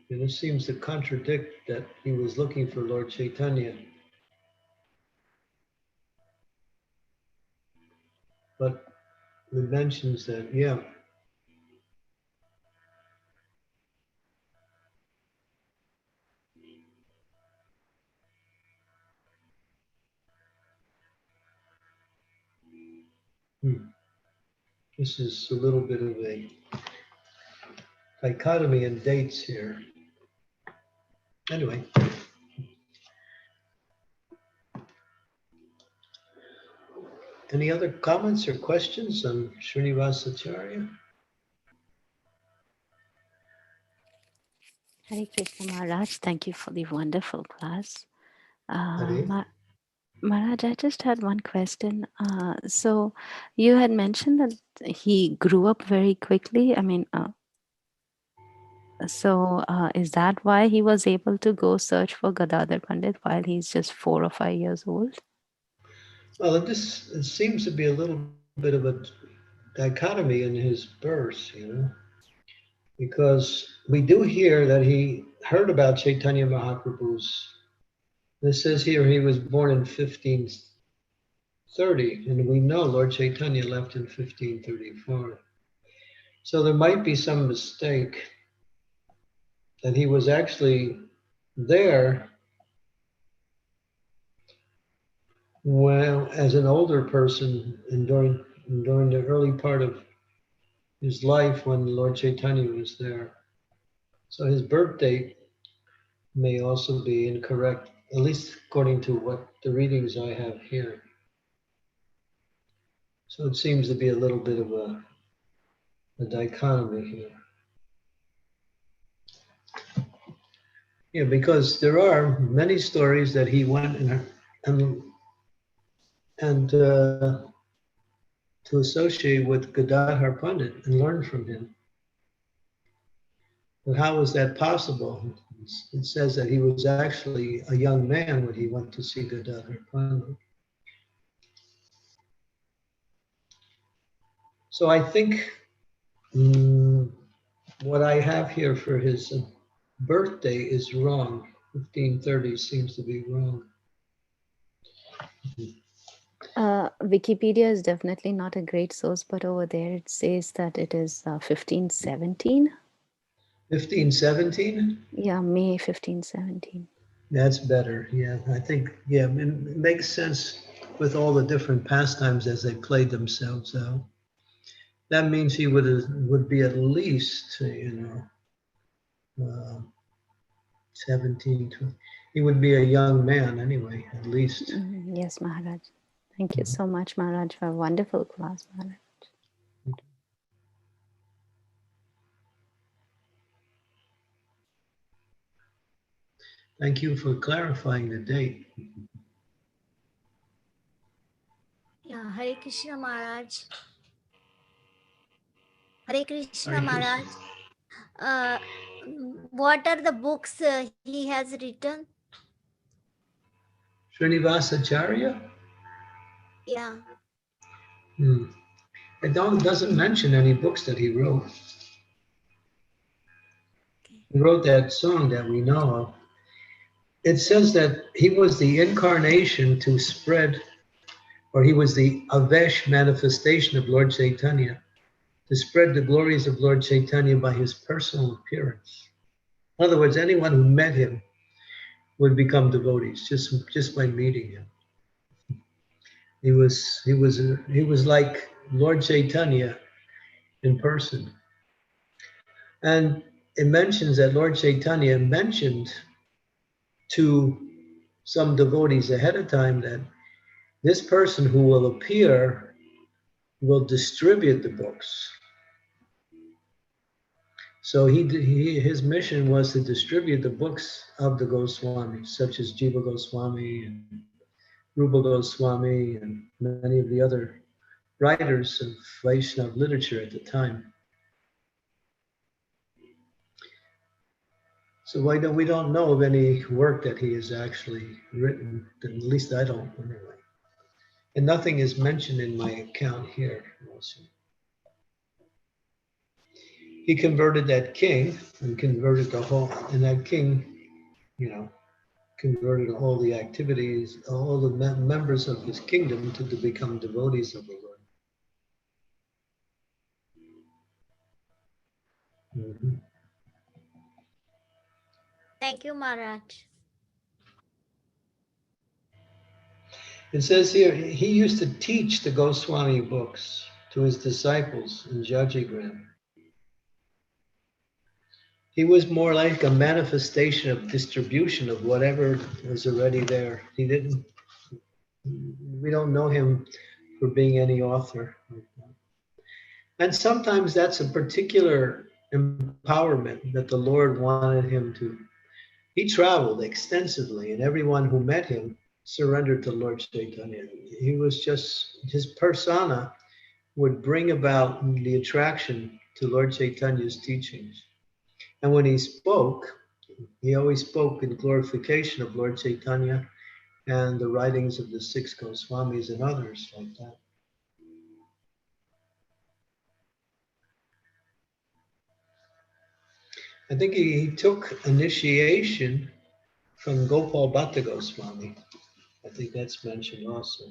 it seems to contradict that he was looking for Lord Chaitanya. But it mentions that, yeah. This is a little bit of a dichotomy in dates here. Anyway. Any other comments or questions on Srinivas Acharya? Hare Krishna Maharaj, thank you for the wonderful class. Hare. Maharaj, I just had one question. So you had mentioned that he grew up very quickly. I mean, is that why he was able to go search for Gadadhar Pandit while he's just 4 or 5 years old? Well, it seems to be a little bit of a dichotomy in his birth, because we do hear that he heard about Chaitanya Mahaprabhu's. This says here he was born in 1530, and we know Lord Chaitanya left in 1534. So there might be some mistake that he was actually there as an older person and during the early part of his life when Lord Chaitanya was there. So his birth date may also be incorrect, at least according to what the readings I have here. So it seems to be a little bit of a dichotomy here. Yeah, because there are many stories that he went and to associate with Gadadhar Pandit and learn from him. But how was that possible? It says that he was actually a young man when he went to see Gadadhar Pandit. So I think What I have here for his birthday is wrong. 1530 seems to be wrong. Wikipedia is definitely not a great source, but over there it says that it is 1517. 1517? Yeah, May 1517. That's better. Yeah, I think, yeah, it makes sense with all the different pastimes as they played themselves out. That means he would be at least, 17, 20. He would be a young man anyway, at least. Yes, Maharaj. Thank you so much, Maharaj, for a wonderful class, Maharaj. Thank you for clarifying the date. Yeah, Hare Krishna Maharaj. Hare Krishna Hare Krishna. Maharaj. Uh, what are the books he has written? Srinivas Acharya? Yeah. It doesn't mention any books that he wrote. Okay. He wrote that song that we know of. It says that he was the incarnation to spread, or he was the Avesh manifestation of Lord Chaitanya, to spread the glories of Lord Chaitanya by his personal appearance. In other words, anyone who met him would become devotees just by meeting him. He was like Lord Chaitanya in person. And it mentions that Lord Chaitanya mentioned to some devotees ahead of time that this person who will appear will distribute the books. So his mission was to distribute the books of the Goswamis, such as Jiva Goswami and Rupa Goswami and many of the other writers of Vaishnava literature at the time. So we don't know of any work that he has actually written, at least I don't anyway. And nothing is mentioned in my account here also. He converted that king and converted the whole, and that king, converted all the activities, all the members of his kingdom to become devotees of the Lord. Mhm. Thank you, Maharaj. It says here, he used to teach the Goswami books to his disciples in Jajigram. He was more like a manifestation of distribution of whatever was already there. We don't know him for being any author. And sometimes that's a particular empowerment that the Lord wanted him to. He traveled extensively, and everyone who met him surrendered to Lord Chaitanya. He was just, his persona would bring about the attraction to Lord Chaitanya's teachings. And when he spoke, he always spoke in glorification of Lord Chaitanya and the writings of the six Goswamis and others like that. I think he took initiation from Gopal Bhatta Goswami. I think that's mentioned also.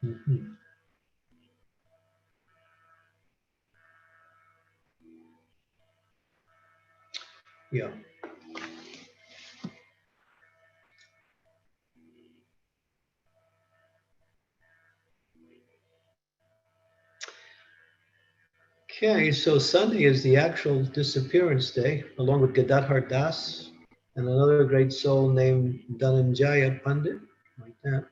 Mhm. Yeah. Okay, so Sunday is the actual disappearance day, along with Gadadhar Das and another great soul named Dhananjaya Pandit, like that.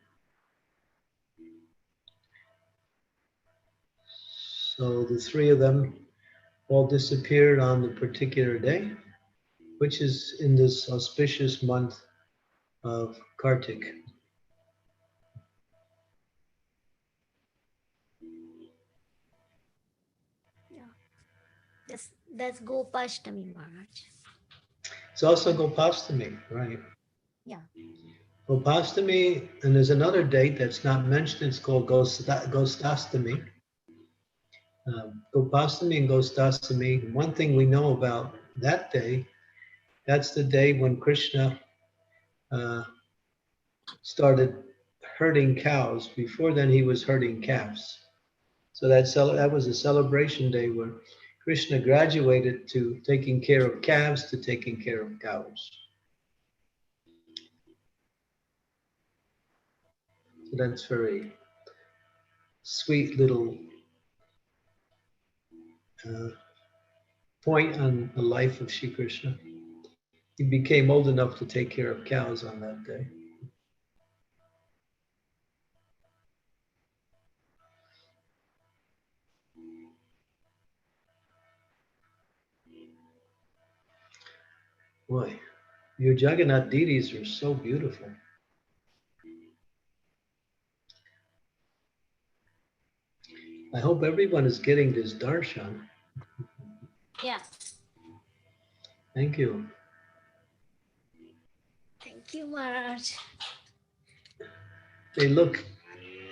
So the three of them all disappeared on the particular day, which is in this auspicious month of Kartik. Yeah. Yes. That's Gopashtami, Maharaj. It's also Gopastami, right? Yeah. Gopastami, and there's another date that's not mentioned. It's called Gostastami. Gopastami and Gostastami. One thing we know about that day, that's the day when Krishna uh, started herding cows. Before then, he was herding calves. So that was a celebration day where Krishna graduated to taking care of calves to taking care of cows. So that's very sweet little uh, point on the life of Shri Krishna. He became old enough to take care of cows on that day. Boy, your Jagannath deities are so beautiful. I hope everyone is getting this darshan. Yeah. Thank you. Thank you, Maharaj. They look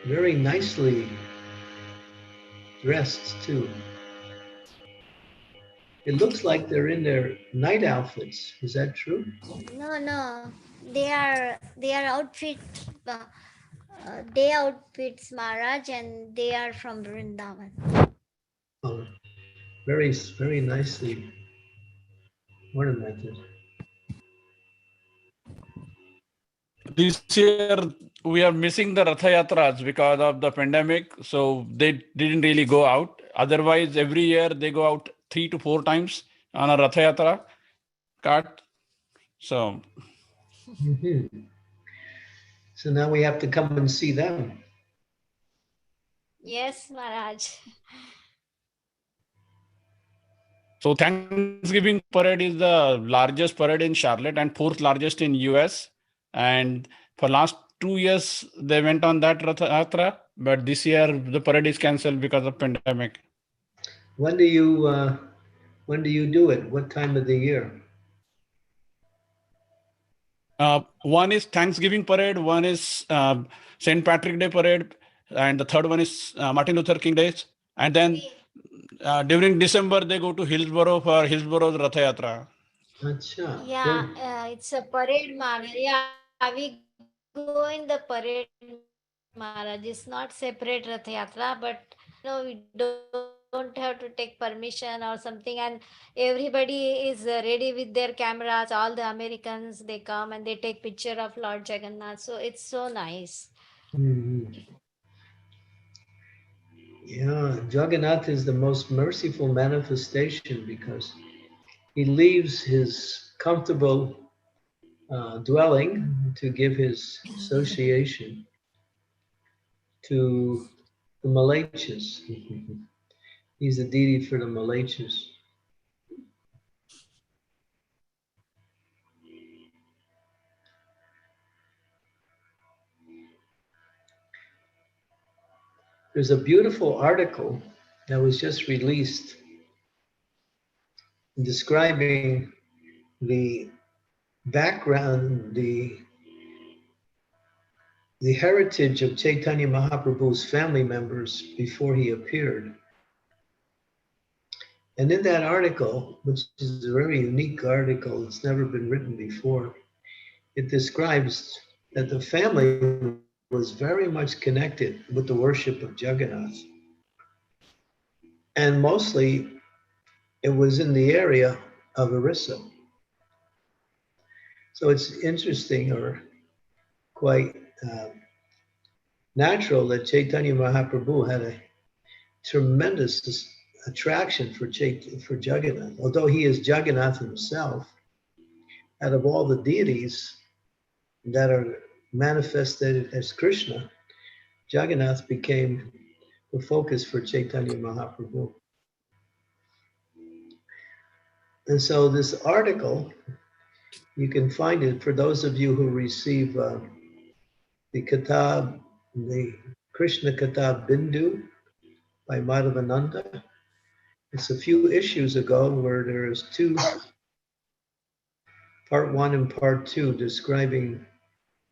very nicely dressed too. It looks like they're in their night outfits. Is that true? No. They are outfit, day outfits, Maharaj, and they are from Vrindavan. Oh, very, very nicely ornamented. This year we are missing the Ratha Yatras because of the pandemic, so they didn't really go out. Otherwise, every year they go out 3 to 4 times on a Ratha Yatra cart. So Mm-hmm. So now we have to come and see them. Yes, Maharaj. So Thanksgiving parade is the largest parade in Charlotte and fourth largest in US. And for last 2 years they went on that Ratha Yatra, but this year the parade is cancelled because of pandemic. When do you do it? What time of the year? One is Thanksgiving parade, one is St. Patrick Day parade, and the third one is Martin Luther King Days. And then during December they go to Hillsborough for Hillsborough's Ratha Yatra. Acha, Yeah, good. it's a parade, Maharaj. Yeah, we go in the parade, Maharaj. It's not separate Rath Yatra, but we don't have to take permission or something. And everybody is ready with their cameras. All the Americans, they come and they take picture of Lord Jagannath. So it's so nice. Mhm. Yeah, Jagannath is the most merciful manifestation because he leaves his comfortable dwelling to give his association to the Malachas. He's the deity for the Malachas. There's a beautiful article that was just released describing the background, the heritage of Chaitanya Mahaprabhu's family members before he appeared. And in that article, which is a very unique article, it's never been written before, it describes that the family was very much connected with the worship of Jagannath. And mostly it was in the area of Orissa. So it's interesting or quite natural that Chaitanya Mahaprabhu had a tremendous attraction for Jagannath. Although he is Jagannath himself, out of all the deities that are manifested as Krishna, Jagannath became the focus for Chaitanya Mahaprabhu. And so this article, you can find it for those of you who receive the Kitab, the Krishna Kitab Bindu by Madhavananda. It's a few issues ago where there is two, part 1 and part 2, describing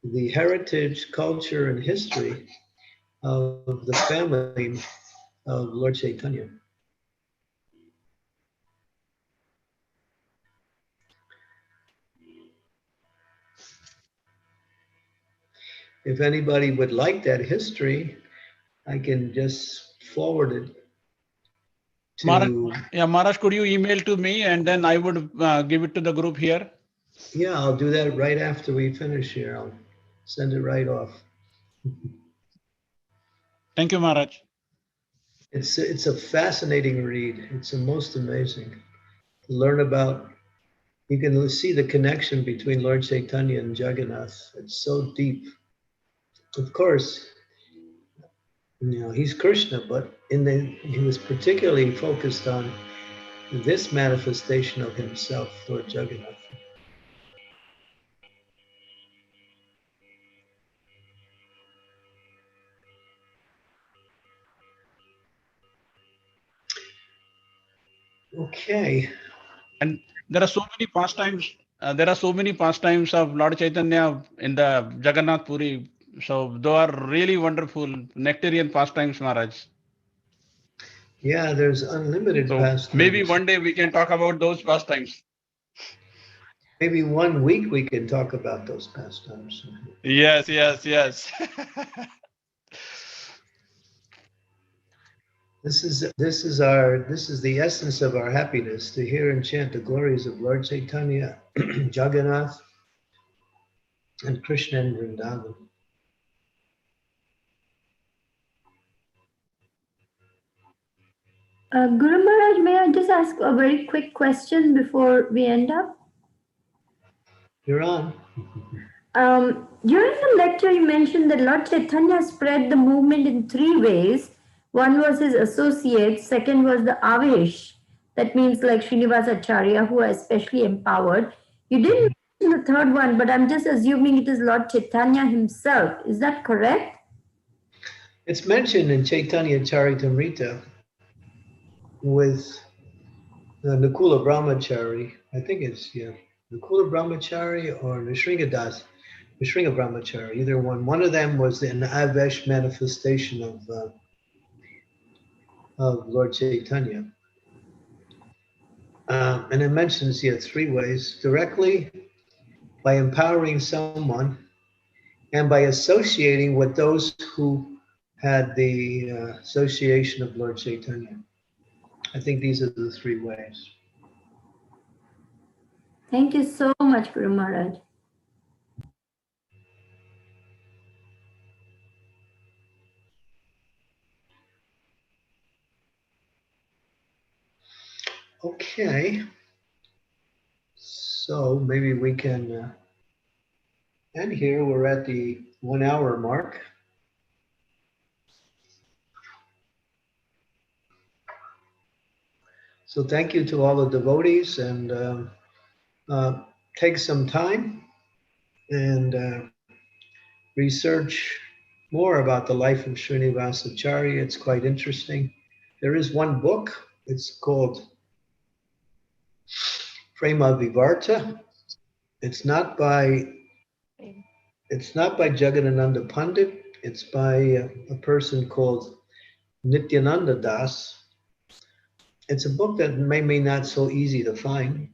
the heritage, culture, and history of the family of Lord Chaitanya. If anybody would like that history, I can just forward it Maharaj, to. yeah, Maharaj, could you email to me and then I would give it to the group here? Yeah, I'll do that right after we finish here. I'll send it right off. Thank you, Maharaj. It's a fascinating read. It's the most amazing to learn about. You can see the connection between Lord Chaitanya and Jagannath. It's so deep. Of course, he's Krishna, but he was particularly focused on this manifestation of himself, Lord Jagannath. Okay. And there are so many pastimes. There are so many pastimes of Lord Chaitanya in the Jagannath Puri. So they are really wonderful nectarian pastimes, Maharaj. Yeah, there's unlimited So maybe pastimes. one day we can talk about those pastimes. Maybe 1 week we can talk about those pastimes. Yes, yes, yes. This is the essence of our happiness, to hear and chant the glories of Lord Chaitanya, Jagannath, and Krishna and Vrindavan. Guru Maharaj, may I just ask a very quick question before we end up? You're on. During the lecture, you mentioned that Lord Chaitanya spread the movement in 3 ways. One was his associates, second was the Avesh. That means like Srinivas Acharya, who are especially empowered. You didn't mention the third one, but I'm just assuming it is Lord Chaitanya himself. Is that correct? It's mentioned in Chaitanya Charitamrita with Nakula Brahmachari. I think it's, Nakula Brahmachari or Nishringa Brahmachari, either one. One of them was an Avesh manifestation of Lord Chaitanya. And it mentions 3 ways: directly, by empowering someone, and by associating with those who had the association of Lord Chaitanya. I think these are the 3 ways. Thank you so much, Guru Maharaj. Okay. So maybe we can end here. We're at the 1 hour mark. So thank you to all the devotees, and take some time and research more about the life of Srinivas Acharya. It's quite interesting. There is one book. It's called Prema Vivarta. It's not by Jagadananda Pandit. It's by a person called Nityananda Das. It's a book that may not so easy to find,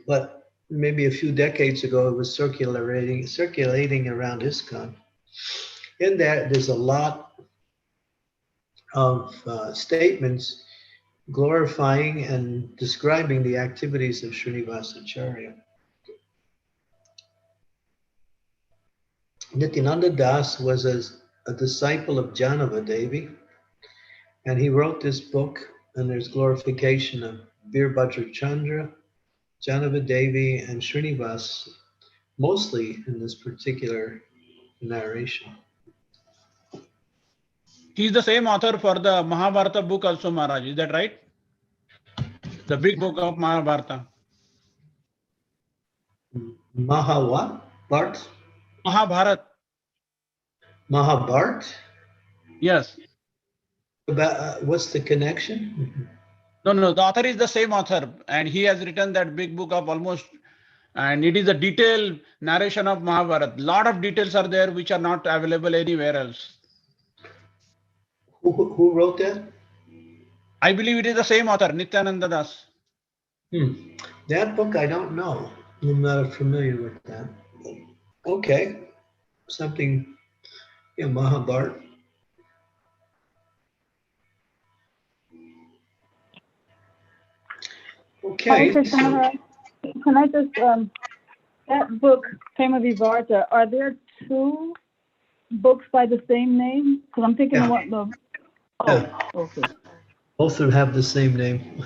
but maybe a few decades ago it was circulating around ISKCON. In that, there's a lot of statements glorifying and describing the activities of Srinivas Acharya. Nityananda Das was a disciple of Janava Devi, and he wrote this book, and there's glorification of Veerbhadra Chandra, Janava Devi, and Srinivas, mostly in this particular narration. He's the same author for the Mahabharata book also, Maharaj. Is that right? The big book of Mahabharata. Bharat? Mahabharat. Mahabharat? Yes. About what's the connection? No, the author is the same author, and he has written that big book of almost, and it is a detailed narration of Mahabharata. Lot of details are there which are not available anywhere else. Who wrote that? I believe it is the same author, Nityananda Das. That book I don't know. I'm not familiar with that. Okay, something, yeah, Mahabharata. Okay. Hare Krishna Maharaj. Can I just, that book, Prema Vivarta, are there two books by the same name? Because I'm thinking of what the, okay. Both of them have the same name.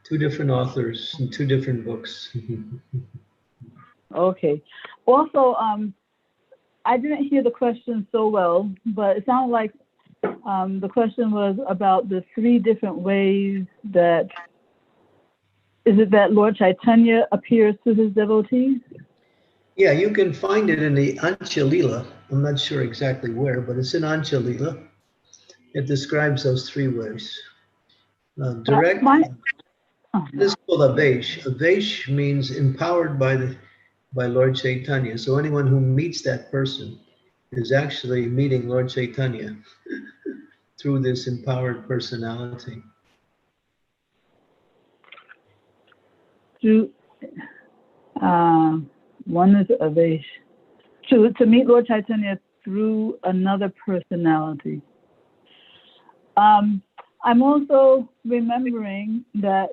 Two different authors and two different books. Okay. Also, I didn't hear the question so well, but it sounded like the question was about the three different ways that, is it that Lord Chaitanya appears to his devotees? Yeah, you can find it in the Anchalila. I'm not sure exactly where, but it's in Anchalila. It describes those three ways. Direct, this is called Avesh. Avesh means empowered by Lord Chaitanya. So anyone who meets that person is actually meeting Lord Chaitanya through this empowered personality. One is Avesh. To meet Lord Chaitanya through another personality. I'm also remembering that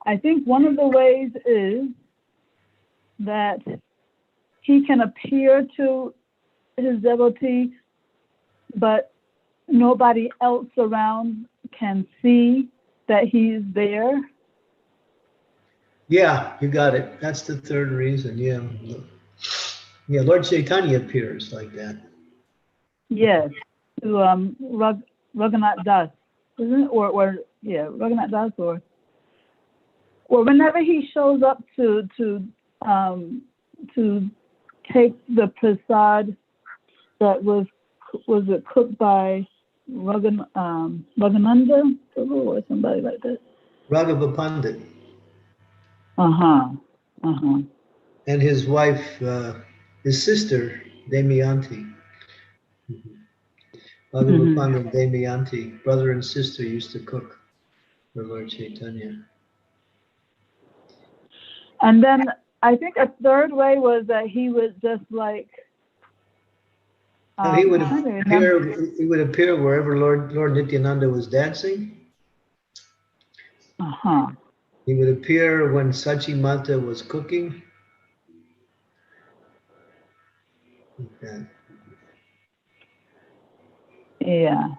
I think one of the ways is that he can appear to his devotee, but nobody else around can see that he's there. Yeah, you got it. That's the third reason. Yeah. Yeah, Lord Chaitanya appears like that. Yes, to Raghunath Das, isn't it? Or Raghunath Das, or whenever he shows up to take the prasad that was it cooked by Raghunanda or somebody like that. Raghava Pandit. And his wife, his sister, Damayanti. Raghava Pandit and Damayanti, brother and sister, used to cook for Lord Chaitanya. And then I think a third way was that he would just like. He would appear wherever Lord Nityananda was dancing. He would appear when Sachi Mata was cooking. Okay. Yeah.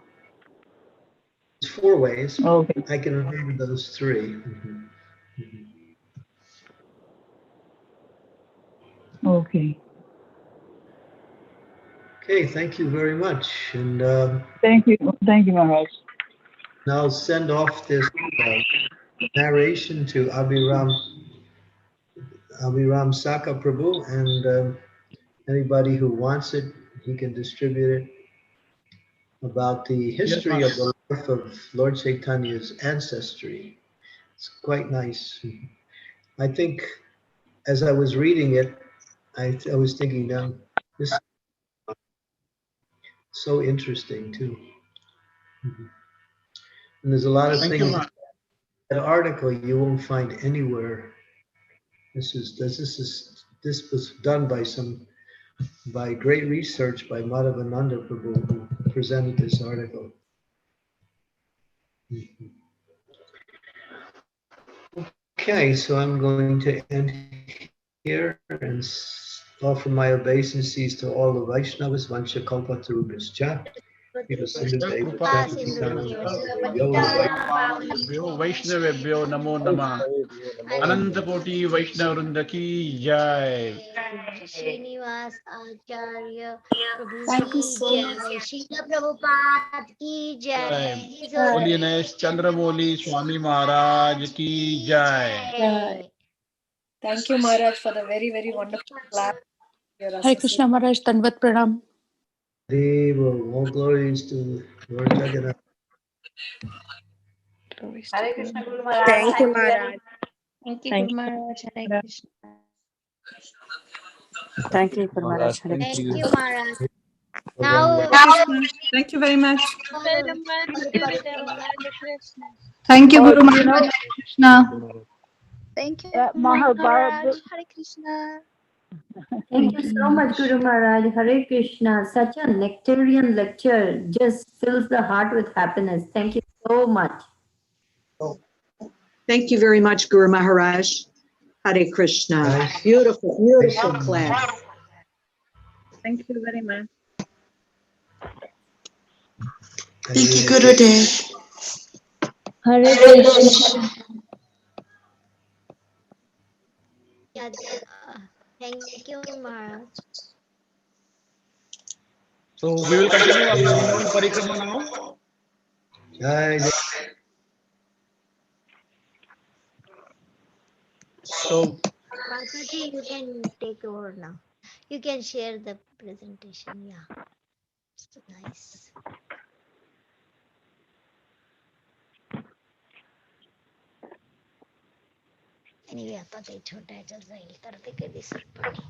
It's four ways. Okay. I can remember those three. Okay. Okay, thank you very much. And thank you, Maharaj. Now I'll send off this narration to Abhiram Saka Prabhu, and anybody who wants it, he can distribute it, about the history of the life of Lord Chaitanya's ancestry. It's quite nice. I think as I was reading it, I was thinking, now this is so interesting too. And there's a lot of things in that article you won't find anywhere. This was done by great research by Madhavananda Prabhu, who presented this article. Okay, so I'm going to end here and offer my obeisances to all the Vaishnavas, Vanchakalpatarubhascha. Vaishnavebhyo namo namah. Ananta Koti Vaishnav Vrinda ki jai. Srinivas Acharya Prabhu ki jai. Srila Prabhupada ki jai. Holy Ness Candramauli SwamiMaharaj ki jai. Thank you, Maharaj, for the very, very wonderful class. Hare Krishna Maharaj, Tanvat Pranam. Deva, all glories to Lord Jagannath. Hare Krishna Guru Maharaj. Thank you, Maharaj. Thank you, Thank Guru you. Maharaj. Hare Maharaj. Krishna. Thank you, Guru Maharaj. Hare Thank Thank you. you, Maharaj. Bhagavan Now, Krishna. Thank you very much. all Parikrama. Thank you, Oh, Guru Maharaj. Hare Krishna. Thank you, Mahabharat. Maharaj. Hare Krishna. Thank you so much, Guru Maharaj. Hare Krishna. Such a nectarian lecture just fills the heart with happiness. Thank you so much. Thank you very much, Guru Maharaj. Hare Krishna. Nice. Beautiful, beautiful Nice. class. Thank you very much. Thank you, Gurudev. Hare Krishna. Yeah, thank you, Maharaj. So we will continue our Vrindavan Parikrama now. Jai Jai. So Mataji, you can take over now. You can share the presentation. Yeah, so nice. Anyway, आता ते छोटा ह्याच्यात जाईल तर ते काही दिसत पण नाही.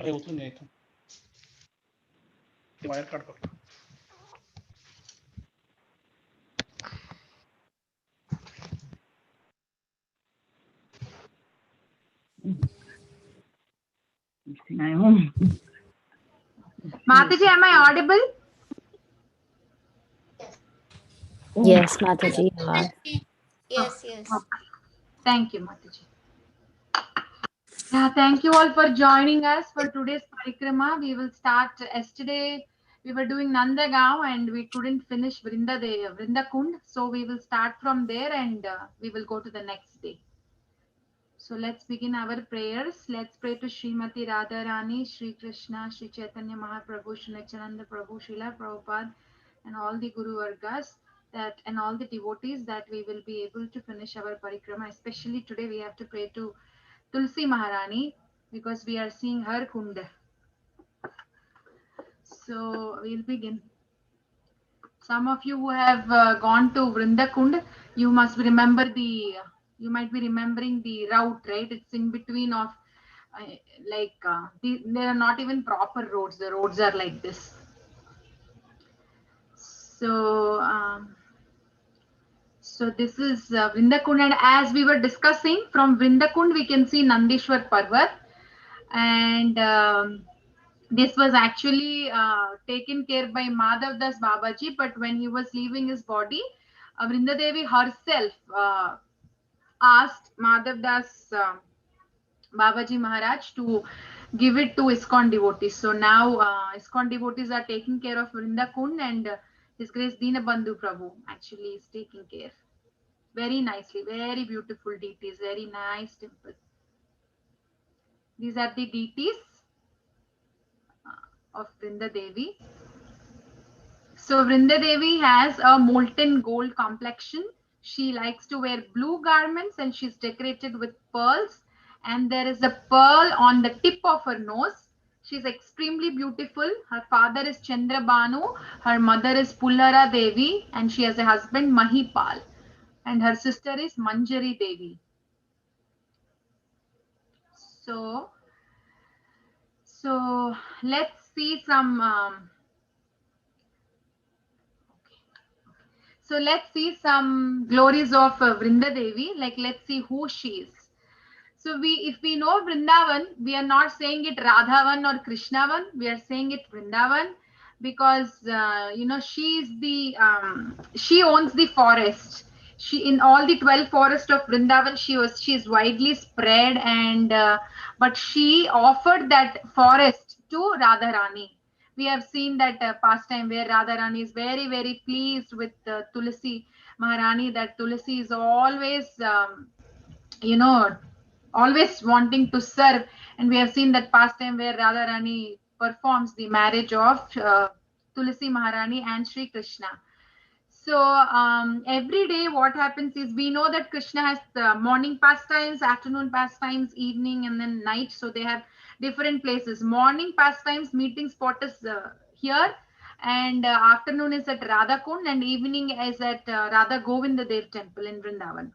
अरे उठून ये इथून. ते वायर काढ फक्त. Mataji, am I audible? Yes, Mataji. you are. Yes, yes. Thank you, Mataji. Yeah, thank you all for joining us for today's parikrama. We will start yesterday. We were doing Nandagaon and we couldn't finish Vrindakund. So we will start from there and we will go to the next day. So let's begin our prayers. Let's pray to Srimati Radharani, Sri Krishna, Sri Chaitanya Mahaprabhu, Sri Nityananda Prabhu, Srila Prabhupada, and all the Guru Vargas that and all the devotees that we will be able to finish our parikrama. Especially today, we have to pray to Tulsi Maharani because we are seeing her kunda. So we'll begin. Some of you who have gone to Vrindakund, you must remember you might be remembering the route, right? It's in between of there are not even proper roads. The roads are like this. So, so this is Vrindakund, and as we were discussing, from Vrindakund we can see Nandeshwar Parvat, and this was actually taken care by Madhav Das Babaji, but when he was leaving his body, Vrindadevi herself asked Madhav Das Babaji Maharaj to give it to ISKCON devotees. So now ISKCON devotees are taking care of Vrindakund, and His Grace Dinabandhu Prabhu actually is taking care. Very nicely, very beautiful deities, very nice temple. These are the deities of Vrindadevi. So Vrindadevi has a molten gold complexion. She likes to wear blue garments and she's decorated with pearls. And there is a pearl on the tip of her nose. She's extremely beautiful. Her father is Chandrabanu. Her mother is Pullara Devi. And she has a husband, Mahipal. And her sister is Manjari Devi. So let's see some... So let's see some glories of Vrinda Devi. Like, let's see who she is. So if we know Vrindavan, we are not saying it Radhavan or Krishnavan. We are saying it Vrindavan because she owns the forest. She in all the 12 forests of Vrindavan, she is widely spread, and but she offered that forest to Radharani. We have seen that pastime where Radharani is very, very pleased with Tulsi Maharani, that Tulsi is always, always wanting to serve. And we have seen that pastime where Radharani performs the marriage of Tulsi Maharani and Sri Krishna. So every day what happens is, we know that Krishna has the morning pastimes, afternoon pastimes, evening, and then night. So they have different places. Morning pastimes meeting spot is here, and afternoon is at Radha Kund, and evening is at Radha Govinda Dev temple in Vrindavan.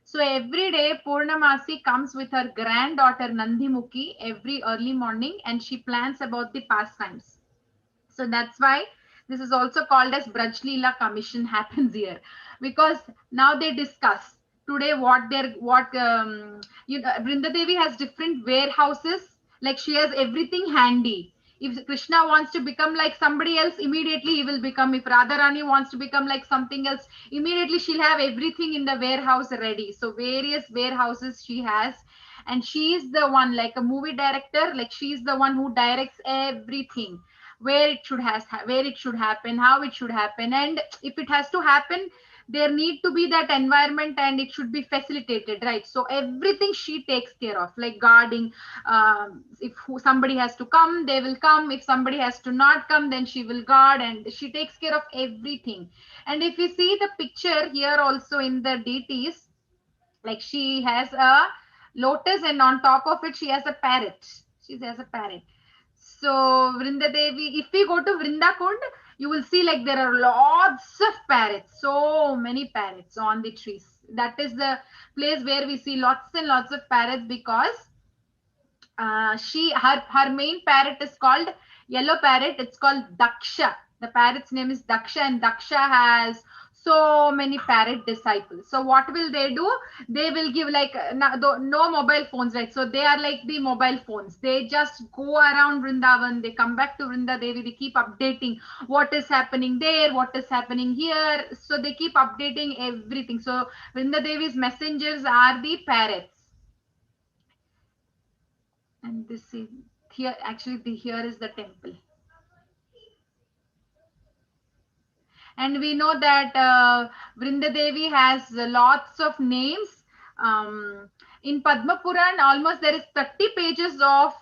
So every day Purnamasi comes with her granddaughter Nandimukhi every early morning, and she plans about the pastimes. So that's why this is also called as Braj Leela Commission happens here, because now they discuss today Vrinda Devi has different warehouses, like she has everything handy. If Krishna wants to become like somebody else, immediately he will become. If Radharani wants to become like something else, immediately she'll have everything in the warehouse ready. So various warehouses she has, and she is the one, like a movie director, like she is the one who directs everything, where it should happen, how it should happen, and if it has to happen, there need to be that environment and it should be facilitated, right? So everything she takes care of, like guarding. If somebody has to come, they will come. If somebody has to not come, then she will guard, and she takes care of everything. And if you see the picture here also in the deities, like she has a lotus, and on top of it she has a parrot. She has a parrot. So Vrinda Devi, if we go to Vrindakund, you will see like there are lots of parrots, so many parrots on the trees. That is the place where we see lots and lots of parrots, because her main parrot is called yellow parrot. It's called Daksha. The parrot's name is Daksha, and Daksha has so many parrot disciples. So what will they do? They will give like no mobile phones, right? So they are like the mobile phones. They just go around Vrindavan. They come back to Vrinda Devi. They keep updating what is happening there, what is happening here. So they keep updating everything. So Vrinda Devi's messengers are the parrots. And this is here, actually here is the temple. And we know that Vrinda Devi has lots of names. In Padma Puran, almost there is 30 pages of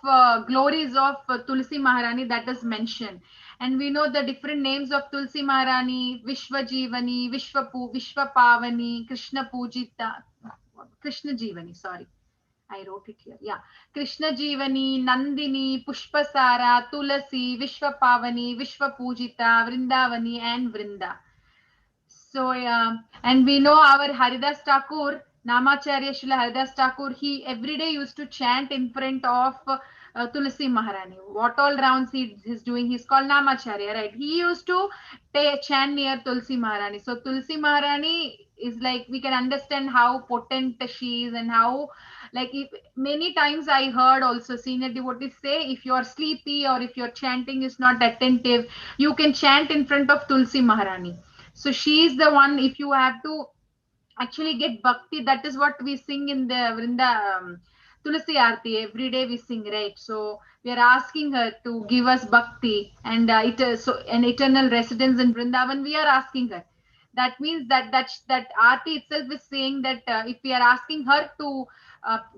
glories of Tulsi Maharani that is mentioned. And we know the different names of Tulsi Maharani: Vishwa Jivani, Vishwa Pavani, Krishna Pujita, Krishna Jivani, sorry. I wrote it here. Yeah. Krishna Jivani, Nandini, Pushpasara, Tulasi, Vishwapavani, Vishwapujita, Vrindavani, and Vrinda. So, and we know our Haridas Thakur, Namacharya Srila Haridas Thakur, he every day used to chant in front of Tulsi Maharani. What all rounds he's doing, he's called Namacharya, right? He used to chant near Tulsi Maharani. So, Tulsi Maharani is like, we can understand how potent she is, and how, like, if many times I heard also senior devotees say, if you are sleepy or if your chanting is not attentive, you can chant in front of Tulsi Maharani. So she is the one, if you have to actually get bhakti, that is what we sing in the Vrinda Tulasi Aarti. Every day we sing, right? So we are asking her to give us bhakti, and so an eternal residence in Vrindavan, we are asking her. That means that Aarti itself is saying that if we are asking her to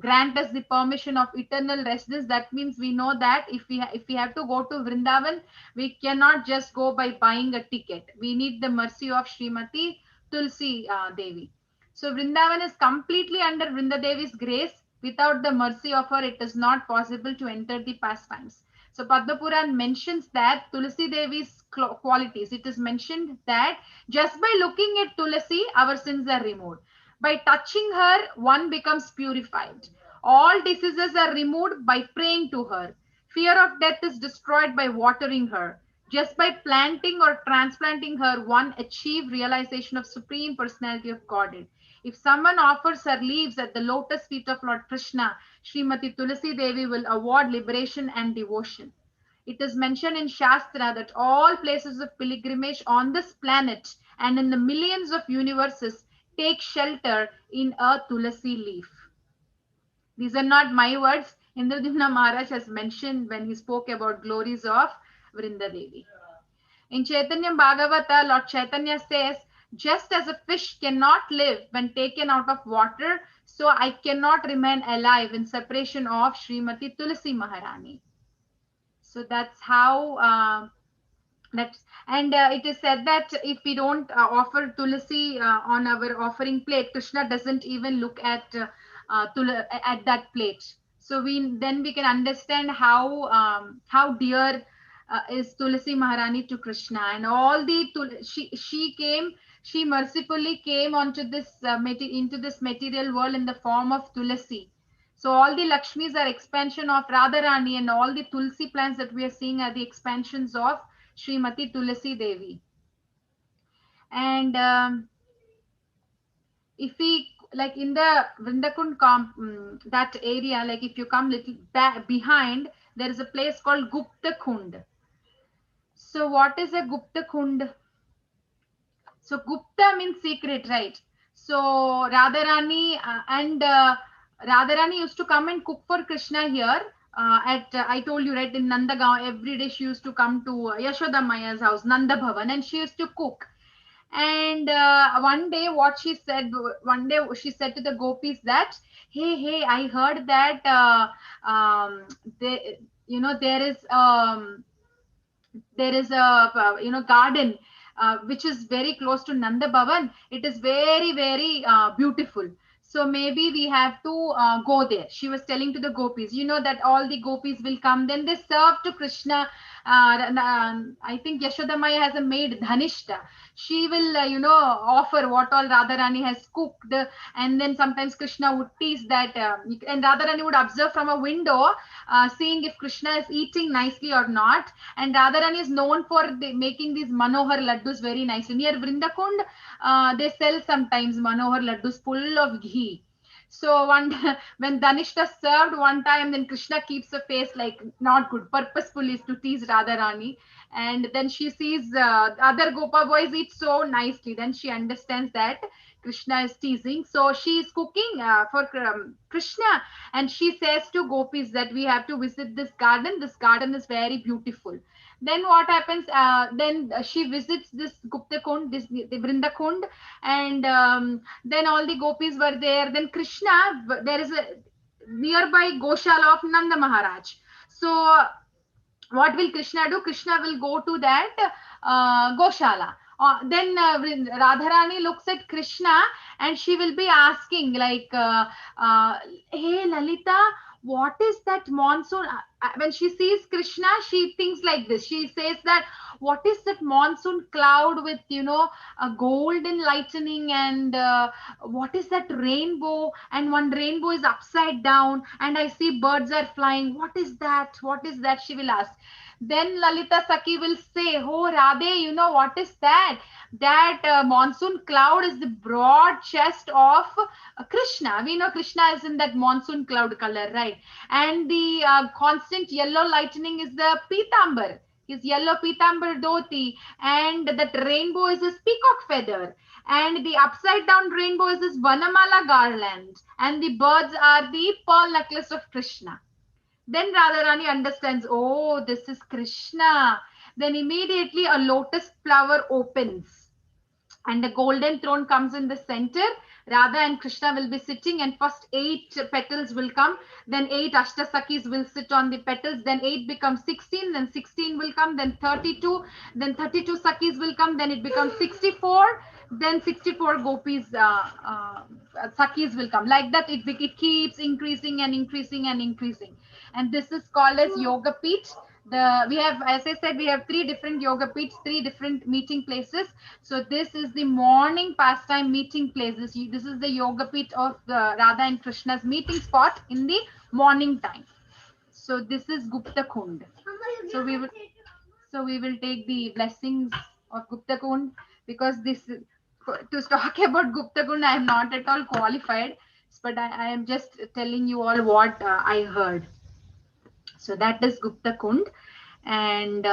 grant us the permission of eternal residence, that means we know that if we have to go to Vrindavan, we cannot just go by buying a ticket. We need the mercy of Srimati Tulsi Devi. So Vrindavan is completely under Vrinda Devi's grace. Without the mercy of her, it is not possible to enter the pastimes. So Padma Puran mentions that Tulsi Devi's qualities. It is mentioned that just by looking at Tulsi, our sins are removed. By touching her, one becomes purified. All diseases are removed by praying to her. Fear of death is destroyed by watering her. Just by planting or transplanting her, one achieves realization of Supreme Personality of Godhead. If someone offers her leaves at the lotus feet of Lord Krishna, Srimati Tulasi Devi will award liberation and devotion. It is mentioned in Shastra that all places of pilgrimage on this planet and in the millions of universes take shelter in a Tulasi leaf. These are not my words. Indradimna Maharaj has mentioned when he spoke about glories of Vrinda Devi. In Chaitanya Bhagavata, Lord Chaitanya says, just as a fish cannot live when taken out of water, so I cannot remain alive in separation of Srimati Tulasi Maharani. So that's how it is said that if we don't offer Tulasi on our offering plate, Krishna doesn't even look at that plate. So we can understand how dear is Tulasi Maharani to Krishna, and all the she mercifully came onto this into this material world in the form of Tulasi. So all the Lakshmis are expansion of Radharani, and all the Tulsi plants that we are seeing are the expansions of Srimati Tulasi Devi. And if we like in the Vrindakund that area, like if you come little back behind, there is a place called Gupta Kund. So what is a Gupta Kund? So Gupta means secret, right? So Radharani Radharani used to come and cook for Krishna here. I told you, right, in Nandagaon, every day she used to come to Yashoda Maya's house, Nanda Bhavan, and she used to cook. And one day she said to the gopis that, hey, I heard that there is a garden which is very close to Nanda Bhavan. It is very, very beautiful. So maybe we have to go there. She was telling to the gopis, that all the gopis will come. Then they serve to Krishna. I think Yashoda Maya has a maid, Dhanishta. She will, offer what all Radharani has cooked. And then sometimes Krishna would tease that. And Radharani would observe from a window, seeing if Krishna is eating nicely or not. And Radharani is known for making these Manohar laddus very nice. Near Vrindakund, they sell sometimes Manohar laddus full of ghee. So when Dhanishta served one time, then Krishna keeps a face like not good, purposefully to tease Radharani. And then she sees other Gopa boys eat so nicely. Then she understands that Krishna is teasing. So she is cooking for Krishna, and she says to gopis that we have to visit this garden. This garden is very beautiful. Then what happens? Then she visits this Gupta Kund, the Vrinda Kund, and then all the gopis were there. Then Krishna, there is a nearby Goshala of Nanda Maharaj. So what will Krishna do? Krishna will go to that Goshala. Then Radharani looks at Krishna and she will be asking like, hey Lalita, what is that monsoon? When she sees Krishna, she thinks like this. She says that, what is that monsoon cloud with, a golden lightning, and what is that rainbow? And one rainbow is upside down and I see birds are flying. What is that? What is that? She will ask. Then Lalita Saki will say, oh Radhe, what is that? That monsoon cloud is the broad chest of Krishna. We know Krishna is in that monsoon cloud color, right? And the constant yellow lightning is the Pitambar, his yellow Pitambar dhoti, and that rainbow is his peacock feather, and the upside down rainbow is his Vanamala garland, and the birds are the pearl necklace of Krishna. Then Radharani understands, oh, this is Krishna. Then immediately a lotus flower opens and a golden throne comes in the center. Radha and Krishna will be sitting, and first 8 petals will come. Then 8 Ashtasakis will sit on the petals. Then 8 becomes 16. Then 16 will come. Then 32. Then 32 Sakis will come. Then it becomes 64. Then 64 gopis, Sakis will come. Like that, it keeps increasing and increasing and increasing. And this is called as Yoga Peeth. We have, as I said, we have 3 different yoga peeths, 3 different meeting places. So this is the morning pastime meeting places. This is the yoga peeth of Radha and Krishna's meeting spot in the morning time. So this is Gupta Kund. So we will take the blessings of Gupta Kund, because to talk about Gupta Kund, I am not at all qualified, but I am just telling you all what I heard. So that is Gupta Kund. And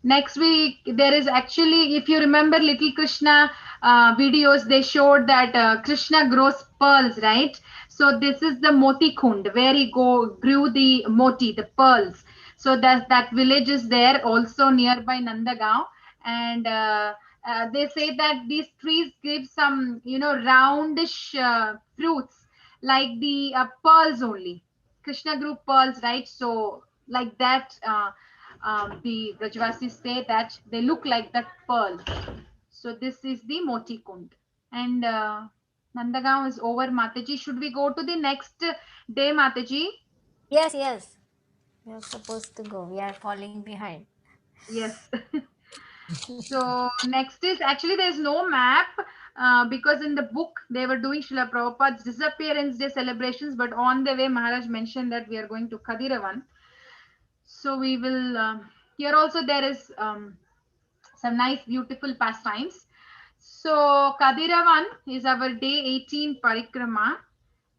next week there is actually, if you remember Little Krishna videos, they showed that Krishna grows pearls, right? So this is the Moti Kund, where he grew the moti, the pearls. So that village is there also nearby Nandagaon. And they say that these trees give some roundish fruits like the pearls only. Krishna grew pearls, right? So like that, the Brajvasis say that they look like that pearl. So this is the Moti Kund. And Nandagaon is over, Mataji. Should we go to the next day, Mataji? Yes, we are supposed to go. We are falling behind. Yes. So next is actually there's no map because in the book they were doing Srila Prabhupada's disappearance day celebrations, but on the way Maharaj mentioned that we are going to Kadiravan. So we will here also there is some nice beautiful pastimes. So Kadiravan is our day 18 parikrama.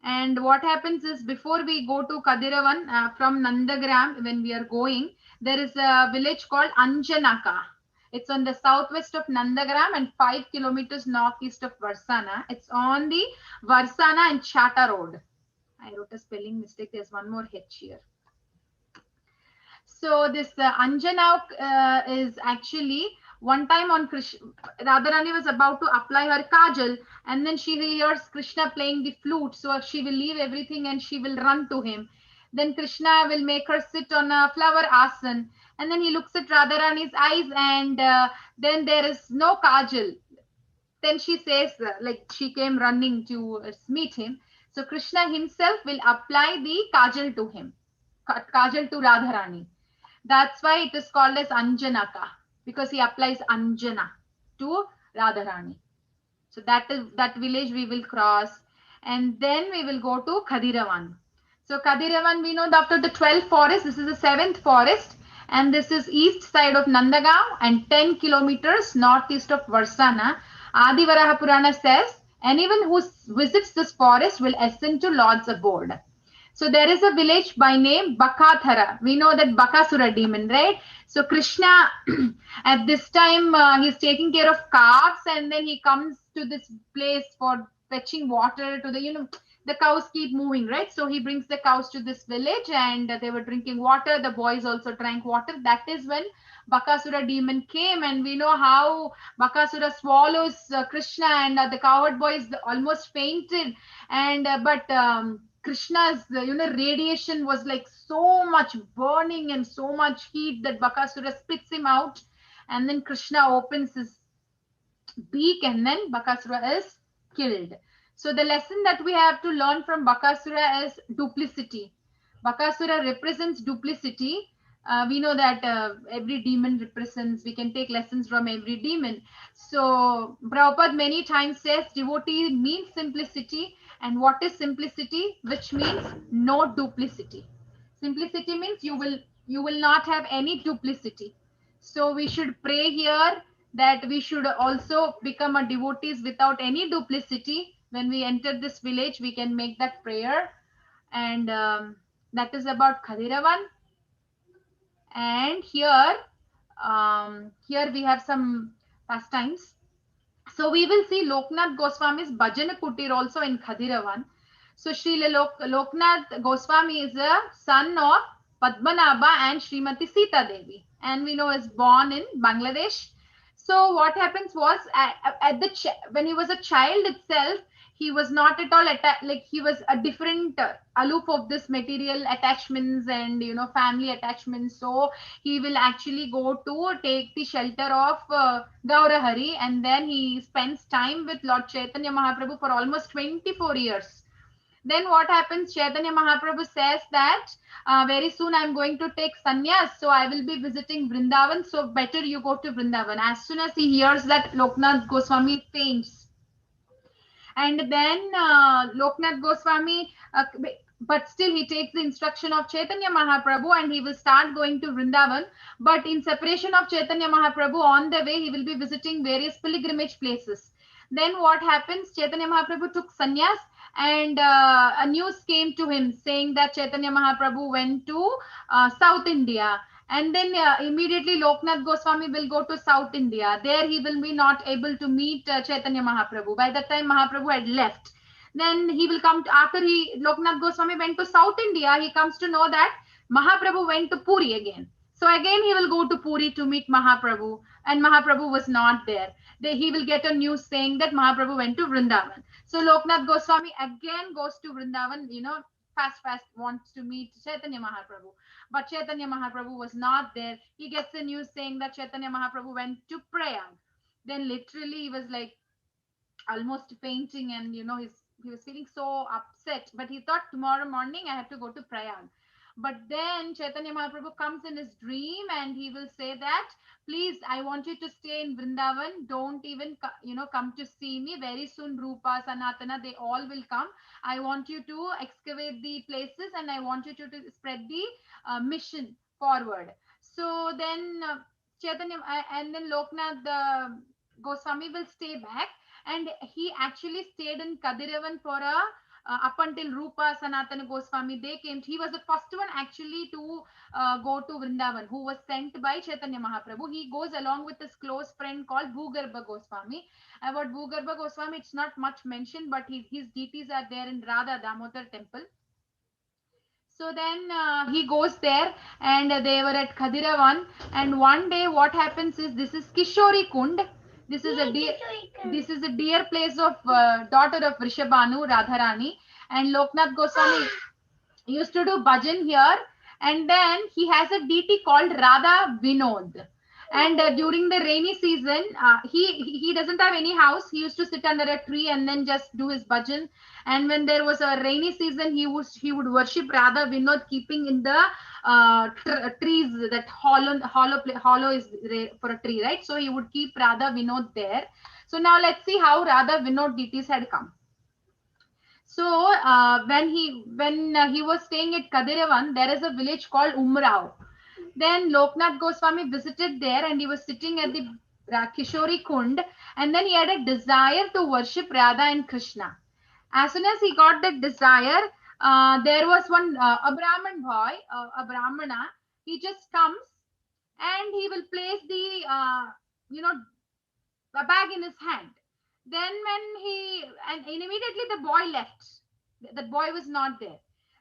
And what happens is before we go to Kadiravan from Nandagram, when we are going, there is a village called Anjanaka. It's on the southwest of Nandagram and 5 kilometers northeast of Varsana. It's on the Varsana and Chata road. I wrote a spelling mistake. There's one more H here. So this Anjana is actually one time on Krishna, Radharani was about to apply her kajal and then she hears Krishna playing the flute. So she will leave everything and she will run to him. Then Krishna will make her sit on a flower asan and then he looks at Radharani's eyes and then there is no kajal. Then she says like she came running to meet him. So Krishna himself will apply the kajal to him, kajal to Radharani. That's why it is called as Anjanaka because he applies Anjana to Radharani. So that village we will cross and then we will go to Kadiravan. So Kadiravan we know after the 12th forest, this is the 7th forest and this is east side of Nandagaon and 10 kilometers northeast of Varsana. Adi Varaha Purana says anyone who visits this forest will ascend to Lord's abode. So there is a village by name Bakathara. We know that Bakasura demon, right? So Krishna, at this time, he's taking care of calves, and then he comes to this place for fetching water to the cows keep moving, right? So he brings the cows to this village, and they were drinking water. The boys also drank water. That is when Bakasura demon came, and we know how Bakasura swallows Krishna, and the cowherd boys almost fainted, and but Krishna's radiation was like so much burning and so much heat that Bakasura spits him out, and then Krishna opens his beak, and then Bakasura is killed. So the lesson that we have to learn from Bakasura is duplicity. Bakasura represents duplicity. We know that every demon represents, we can take lessons from every demon. So Prabhupada many times says devotee means simplicity. And what is simplicity? Which means no duplicity. Simplicity means you will not have any duplicity. So we should pray here that we should also become a devotees without any duplicity. When we enter this village, we can make that prayer. And that is about Khadiravan. And here we have some pastimes. So we will see Loknath Goswami's Bhajan Kutir also in Khadiravan. So Srila Loknath Goswami is a son of Padmanabha and Srimati Sita Devi, and we know is born in Bangladesh. So what happens was when he was a child itself, he was not at all like he was a different aloof of this material attachments and family attachments. So he will actually go to take the shelter of Gaurahari, and then he spends time with Lord Chaitanya Mahaprabhu for almost 24 years. Then what happens? Chaitanya Mahaprabhu says that very soon I'm going to take sannyas, so I will be visiting Vrindavan, so better you go to Vrindavan. As soon as he hears that, Loknath Goswami faints. And then Loknath Goswami, but still he takes the instruction of Chaitanya Mahaprabhu and he will start going to Vrindavan. But in separation of Chaitanya Mahaprabhu, on the way he will be visiting various pilgrimage places. Then what happens? Chaitanya Mahaprabhu took sannyas, and a news came to him saying that Chaitanya Mahaprabhu went to South India. And then immediately Loknath Goswami will go to South India. There he will be not able to meet Chaitanya Mahaprabhu. By that time Mahaprabhu had left. Then he will come after Loknath Goswami went to South India, he comes to know that Mahaprabhu went to Puri again. So again he will go to Puri to meet Mahaprabhu, and Mahaprabhu was not there. Then he will get a news saying that Mahaprabhu went to Vrindavan. So Loknath Goswami again goes to Vrindavan, fast wants to meet Chaitanya Mahaprabhu. But Chaitanya Mahaprabhu was not there. He gets the news saying that Chaitanya Mahaprabhu went to Prayag. Then literally he was like almost fainting, and he was feeling so upset. But he thought tomorrow morning I have to go to Prayag. But then Chaitanya Mahaprabhu comes in his dream and he will say that, please, I want you to stay in Vrindavan. Don't even, come to see me. Very soon, Rupa, Sanatana, they all will come. I want you to excavate the places and I want you to spread the mission forward. So then Chaitanya and then Loknath Goswami will stay back, and he actually stayed in Kadiravan for a up until Rupa, Sanatana Goswami, they came. He was the first one actually to go to Vrindavan, who was sent by Chaitanya Mahaprabhu. He goes along with his close friend called Bhugarbha Goswami. About Bhugarbha Goswami, it's not much mentioned, but his deities are there in Radha Damodar temple. So then he goes there, and they were at Khadiravan. And one day, what happens is, this is Kishori Kund. This is a dear place of daughter of Rishabhanu, Radharani, and Loknath Goswami used to do bhajan here. And then he has a deity called Radha Vinod. And during the rainy season, he doesn't have any house. He used to sit under a tree and then just do his bhajan. And when there was a rainy season, he would worship Radha Vinod, keeping in the trees, that hollow is for a tree, right? So he would keep Radha Vinod there. So now let's see how Radha Vinod deities had come. So when he was staying at Kadiravan, there is a village called Umrao. Then Loknath Goswami visited there, and he was sitting at the Kishori Kund, and then he had a desire to worship Radha and Krishna. As soon as he got that desire, there was one a Brahman boy, a Brahmana. He just comes and he will place the you know a bag in his hand. Then when and immediately the boy left. The boy was not there.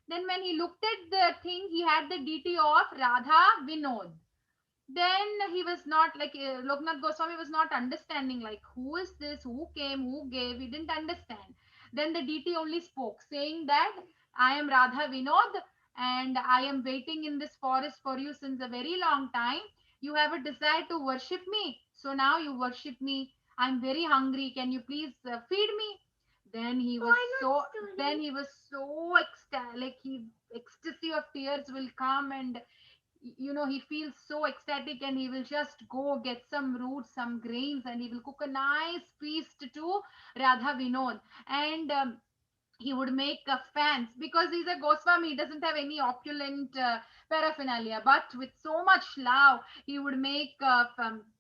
Then when he looked at the thing, he had the deity of Radha Vinod. Then he was not like Loknath Goswami was not understanding, like, who is this, who came, who gave. He didn't understand. Then the deity only spoke, saying that I am Radha Vinod and I am waiting in this forest for you since a very long time. You have a desire to worship me, so now you worship me. I'm very hungry, can you please feed me? Then he was so ecstatic, like ecstasy of tears will come, and he feels so ecstatic, and he will just go get some roots, some grains, and he will cook a nice feast to Radha Vinod. And he would make fans, because he's a Goswami. He doesn't have any opulent paraphernalia, but with so much love, he would make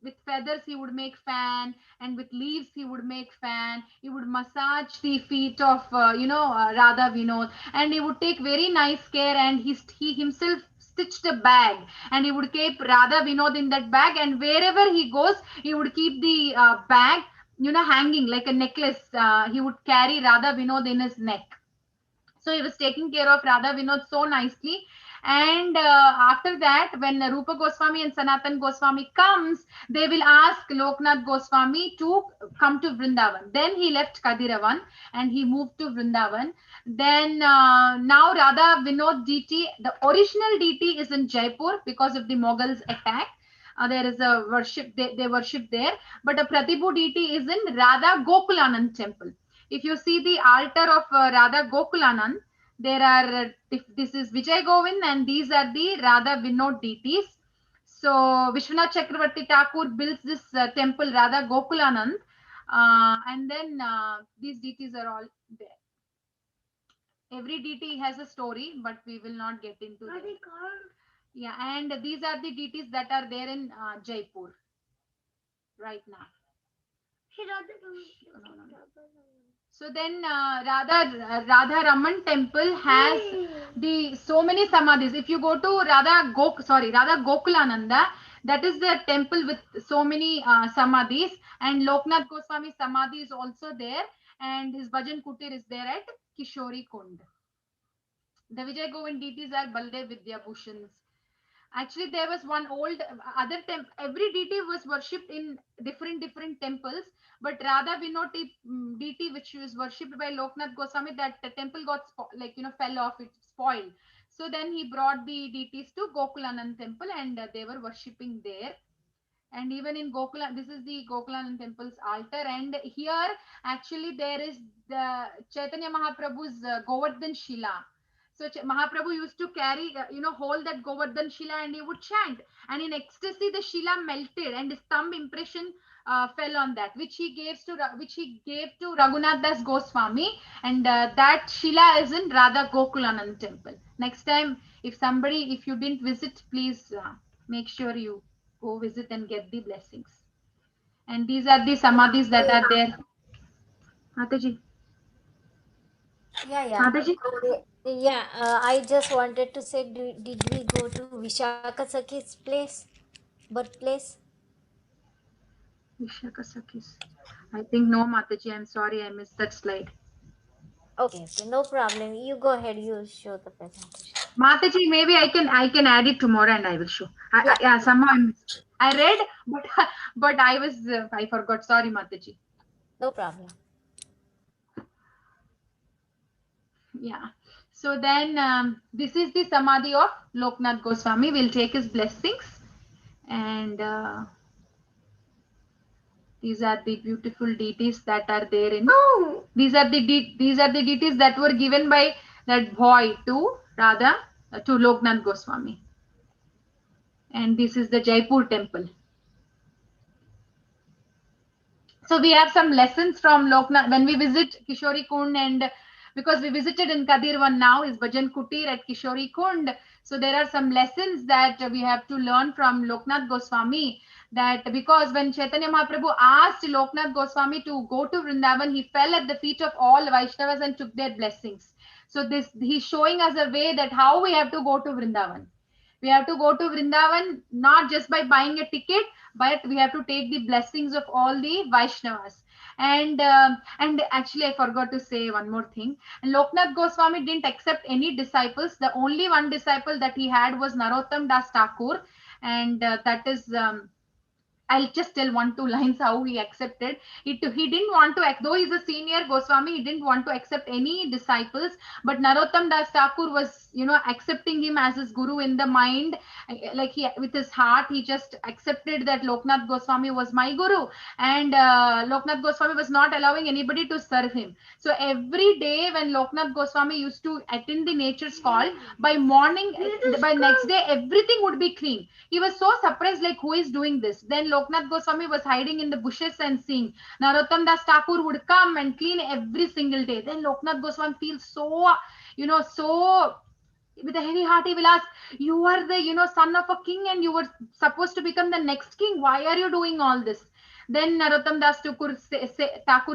with feathers he would make fan, and with leaves he would make fan. He would massage the feet of Radha Vinod, and he would take very nice care, and he himself stitched a bag, and he would keep Radha Vinod in that bag, and wherever he goes, he would keep the bag hanging like a necklace. He would carry Radha Vinod in his neck. So he was taking care of Radha Vinod so nicely. And after that, when Rupa Goswami and Sanatan Goswami comes, they will ask Loknath Goswami to come to Vrindavan. Then he left Kadiravan and he moved to Vrindavan. Then now Radha Vinod deity, the original deity is in Jaipur because of the Mughals attack. There is a worship, they worship there. But a Pratibhu deity is in Radha Gokulanand temple. If you see the altar of Radha Gokulanand, there are, this is Vijay Govind, and these are the Radha Vinod deities. So Vishwanath Chakravarti Thakur builds this temple, Radha Gokulanand, and then these deities are all there. Every deity has a story, but we will not get into that. Yeah, and these are the deities that are there in Jaipur right now. So then Radha Raman temple has so many samadhis. If you go to Radha Gokulananda, that is the temple with so many samadhis, and Loknath Goswami samadhi is also there, and his bhajan kutir is there at Kishori Kund. The Vijay Govind deities are Baldev Vidyabhushans. Actually, there was one old other every deity was worshipped in different temples, but Radha Vinod deity, which was worshipped by Loknath Goswami, that the temple got fell off, it spoiled. So then he brought the deities to Gokulanand temple, and they were worshipping there. And even in Gokula, this is the Gokulanand temple's altar, and here actually there is the Chaitanya Mahaprabhu's Govardhan Shila. So So Mahaprabhu used to carry, hold that Govardhan Shila and he would chant. And in ecstasy, the Shila melted and his thumb impression fell on that, which he gave to Raghunath Das Goswami. And that Shila is in Radha Gokulanand temple. Next time, if you didn't visit, please make sure you go visit and get the blessings. And these are the samadhis that are there. Mataji. Yeah, yeah. Mataji? Yeah, I just wanted to say, did we go to Vishaka Sakhi's place, birthplace? Vishaka Sakhis. I think no, Mataji. I'm sorry, I missed that slide. Okay, no problem. You go ahead. You show the presentation. Mataji, maybe I can add it tomorrow and I will show. Yeah, somehow I read, but I forgot. Sorry, Mataji. No problem. Yeah. So then this is the samadhi of Loknath Goswami. We'll take his blessings, and these are the beautiful deities that are there in. These are the deities that were given by that boy to Radha to Loknath Goswami, and this is the Jaipur temple. So we have some lessons from Loknath when we visit Kishori Kund, and because we visited in Kadirvan now is Bhajan Kutir at Kishori Kund. So there are some lessons that we have to learn from Loknath Goswami, that because when Chaitanya Mahaprabhu asked Loknath Goswami to go to Vrindavan, he fell at the feet of all Vaishnavas and took their blessings. So he's showing us a way that how we have to go to Vrindavan. We have to go to Vrindavan not just by buying a ticket, but we have to take the blessings of all the Vaishnavas. And actually, I forgot to say one more thing. Loknath Goswami didn't accept any disciples. The only one disciple that he had was Narottam Das Thakur, and that is. I'll just tell 1-2 lines how he accepted it. He didn't want to, though he's a senior Goswami, he didn't want to accept any disciples. But Narottam Das Thakur was, accepting him as his guru in the mind, like with his heart, he just accepted that Loknath Goswami was my guru, and Loknath Goswami was not allowing anybody to serve him. So every day when Loknath Goswami used to attend the nature's call, by morning, by next day, everything would be clean. He was so surprised, like, who is doing this? Then Loknath Goswami was hiding in the bushes and seeing. Narottam Das Thakur would come and clean every single day. Then Loknath Goswami feels so, so with a heavy heart, he will ask, you are the, son of a king and you were supposed to become the next king. Why are you doing all this? Then Narottam Das Thakur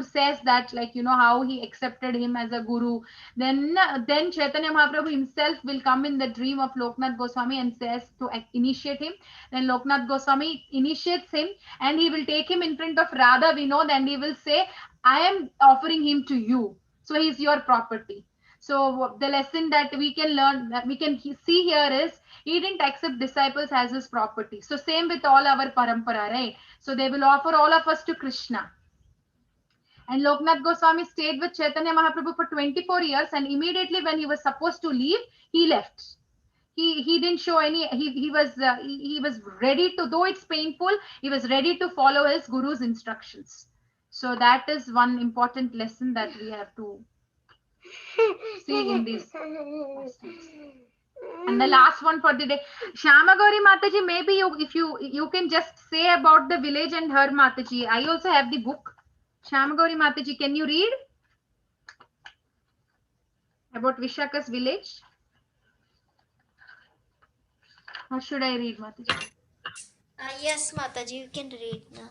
says that, like, how he accepted him as a guru. Then Chaitanya Mahaprabhu himself will come in the dream of Loknath Goswami and says to initiate him. Then Loknath Goswami initiates him and he will take him in front of Radha Vinod and he will say, I am offering him to you. So he's your property. So the lesson that we can learn, that we can see here is, he didn't accept disciples as his property. So same with all our parampara, right? So they will offer all of us to Krishna. And Loknath Goswami stayed with Chaitanya Mahaprabhu for 24 years, and immediately when he was supposed to leave, he left. He didn't show any, he was ready to, though it's painful, he was ready to follow his guru's instructions. So that is one important lesson that we have to see in these. And the last one for the day, Shamagori Mataji, maybe if you can just say about the village and her, Mataji. I also have the book. Shamagori Mataji, can you read about Vishaka's village? Or should I read, Mataji? Yes, Mataji, you can read now.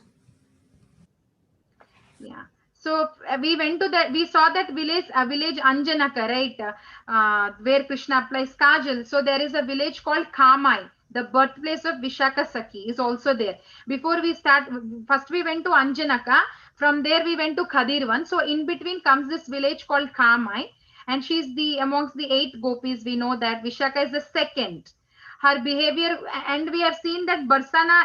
Yeah. So we went to that, we saw that village Anjanaka, right? Where Krishna applies Kajal. So there is a village called Kamai. The birthplace of Vishaka Sakhi is also there. Before we start, first we went to Anjanaka. From there we went to Khadirvan. So in between comes this village called Kamai. And she's amongst the 8 gopis. We know that Vishaka is the second. Her behavior, and we have seen that Barsana,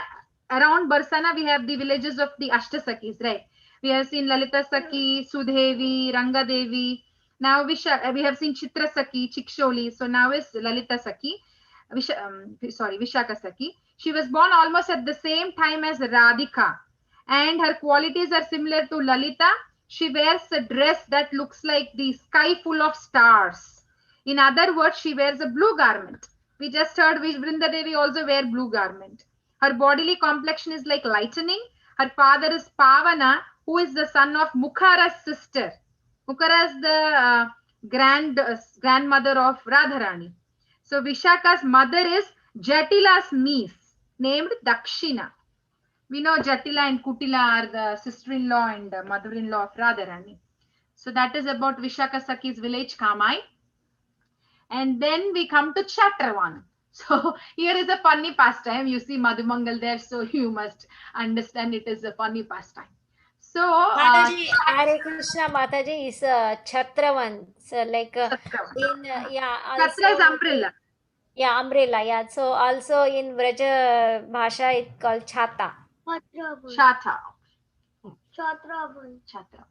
around Barsana we have the villages of the Ashtasakis, right? We have seen Lalita Sakhi, Sudhevi, Ranga Devi. Now we have seen Chitra Sakhi, Chiksholi. So now is Lalita Sakhi. Vishaka Sakhi. She was born almost at the same time as Radhika. And her qualities are similar to Lalita. She wears a dress that looks like the sky full of stars. In other words, she wears a blue garment. We just heard Vrinda Devi also wear blue garment. Her bodily complexion is like lightning. Her father is Pavana, who is the son of Mukhara's sister. Mukhara is the grandmother of Radharani. So Vishaka's mother is Jatila's niece, named Dakshina. We know Jatila and Kutila are the sister-in-law and mother-in-law of Radharani. So that is about Vishaka Sakhi's village, Kamai. And then we come to chapter 1. So here is a funny pastime. You see Madhumangal there, so you must understand it is a funny pastime. So Mataji, Hare Krishna Mataji is Chhatravan. So like in Chhatra is umbrella. Yeah, umbrella. Yeah. So also in Vraja Bhasha it's called Chhata. Chhata. Chhatra.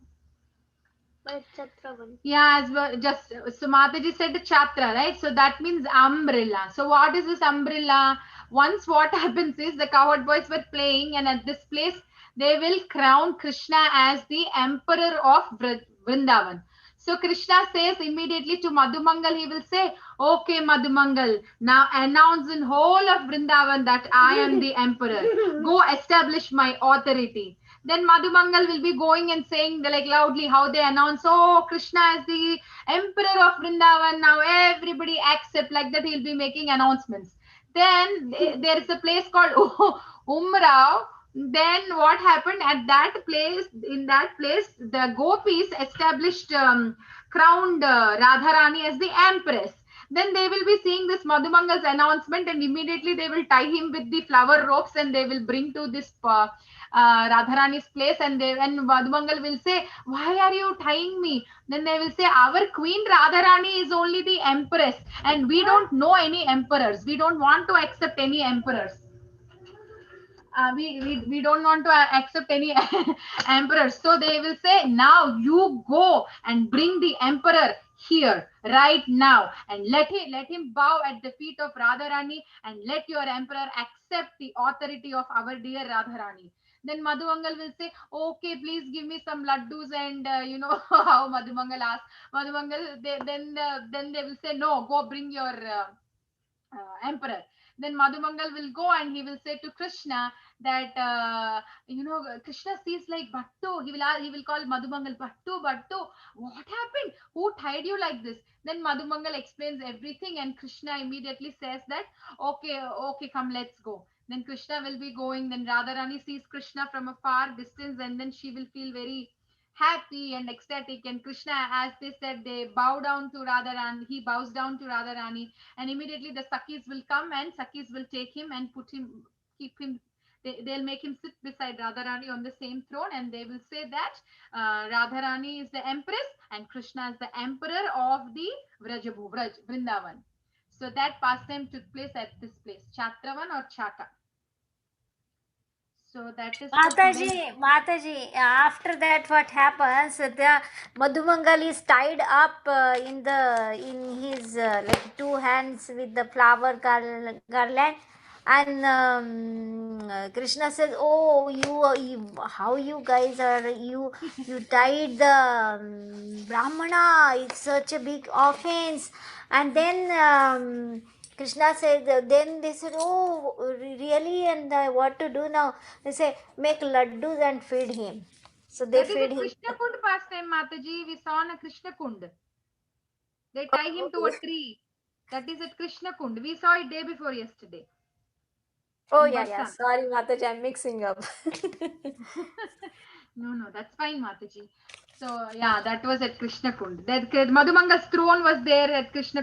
Yeah, as well, just so Mataji said chatra, right? So that means umbrella. So what is this umbrella? Once what happens is the cowherd boys were playing, and at this place they will crown Krishna as the emperor of Vrindavan. So Krishna says immediately to Madhumangal, he will say, okay, Madhumangal, now announce in whole of Vrindavan that I am the emperor. Go establish my authority. Then Madhumangal will be going and saying like loudly how they announce, oh, Krishna is the emperor of Vrindavan. Now everybody accept, like that he'll be making announcements. Then there is a place called Umrao. Then what happened at that place? In that place, the gopis established, crowned Radharani as the empress. Then they will be seeing this Madhumangal's announcement, and immediately they will tie him with the flower ropes, and they will bring to this Radharani's place, and Madhumangal will say, why are you tying me? Then they will say, our queen Radharani is only the empress, and we don't know any emperors. We don't want to accept any emperors. We don't want to accept any emperors. So they will say, now you go and bring the emperor here right now, and let him bow at the feet of Radharani, and let your emperor accept the authority of our dear Radharani. Then Madhumangal will say, okay, please give me some laddus, and you know how Madhumangal asks. Madhumangal, then they will say, no, go bring your emperor. Then Madhumangal will go and he will say to Krishna that Krishna sees like Bhattu. He will call Madhumangal, Bhattu, what happened? Who tied you like this? Then Madhumangal explains everything, and Krishna immediately says that okay, come, let's go. Then Krishna will be going. Then Radharani sees Krishna from a far distance, and then she will feel very happy and ecstatic. And Krishna, as they said, they bow down to Radharani. He bows down to Radharani, and immediately the Sakhis will come, and Sakhis will take him and keep him. They'll make him sit beside Radharani on the same throne, and they will say that Radharani is the empress and Krishna is the emperor of the Vrindavan. So that pastime took place at this place, Chatravan or Chata. So that is Mataji, after that what happens? The Madhumangal is tied up in his like two hands with the flower garland, and Krishna says, "Oh, how you guys are you tied the Brahmana? It's such a big offense." And then Krishna said, then they said, oh, really? And what to do now? They say, make laddus and feed him. So they feed him. Krishna Kund pastime, Mataji. We saw on a Krishna Kund. They tie him to a tree. That is at Krishna Kund. We saw it day before yesterday. Oh, yeah. Sorry, Mataji, I'm mixing up. No, that's fine, Mataji. So, yeah, that was at Krishna Kund. Madhumangal's throne was there at Krishna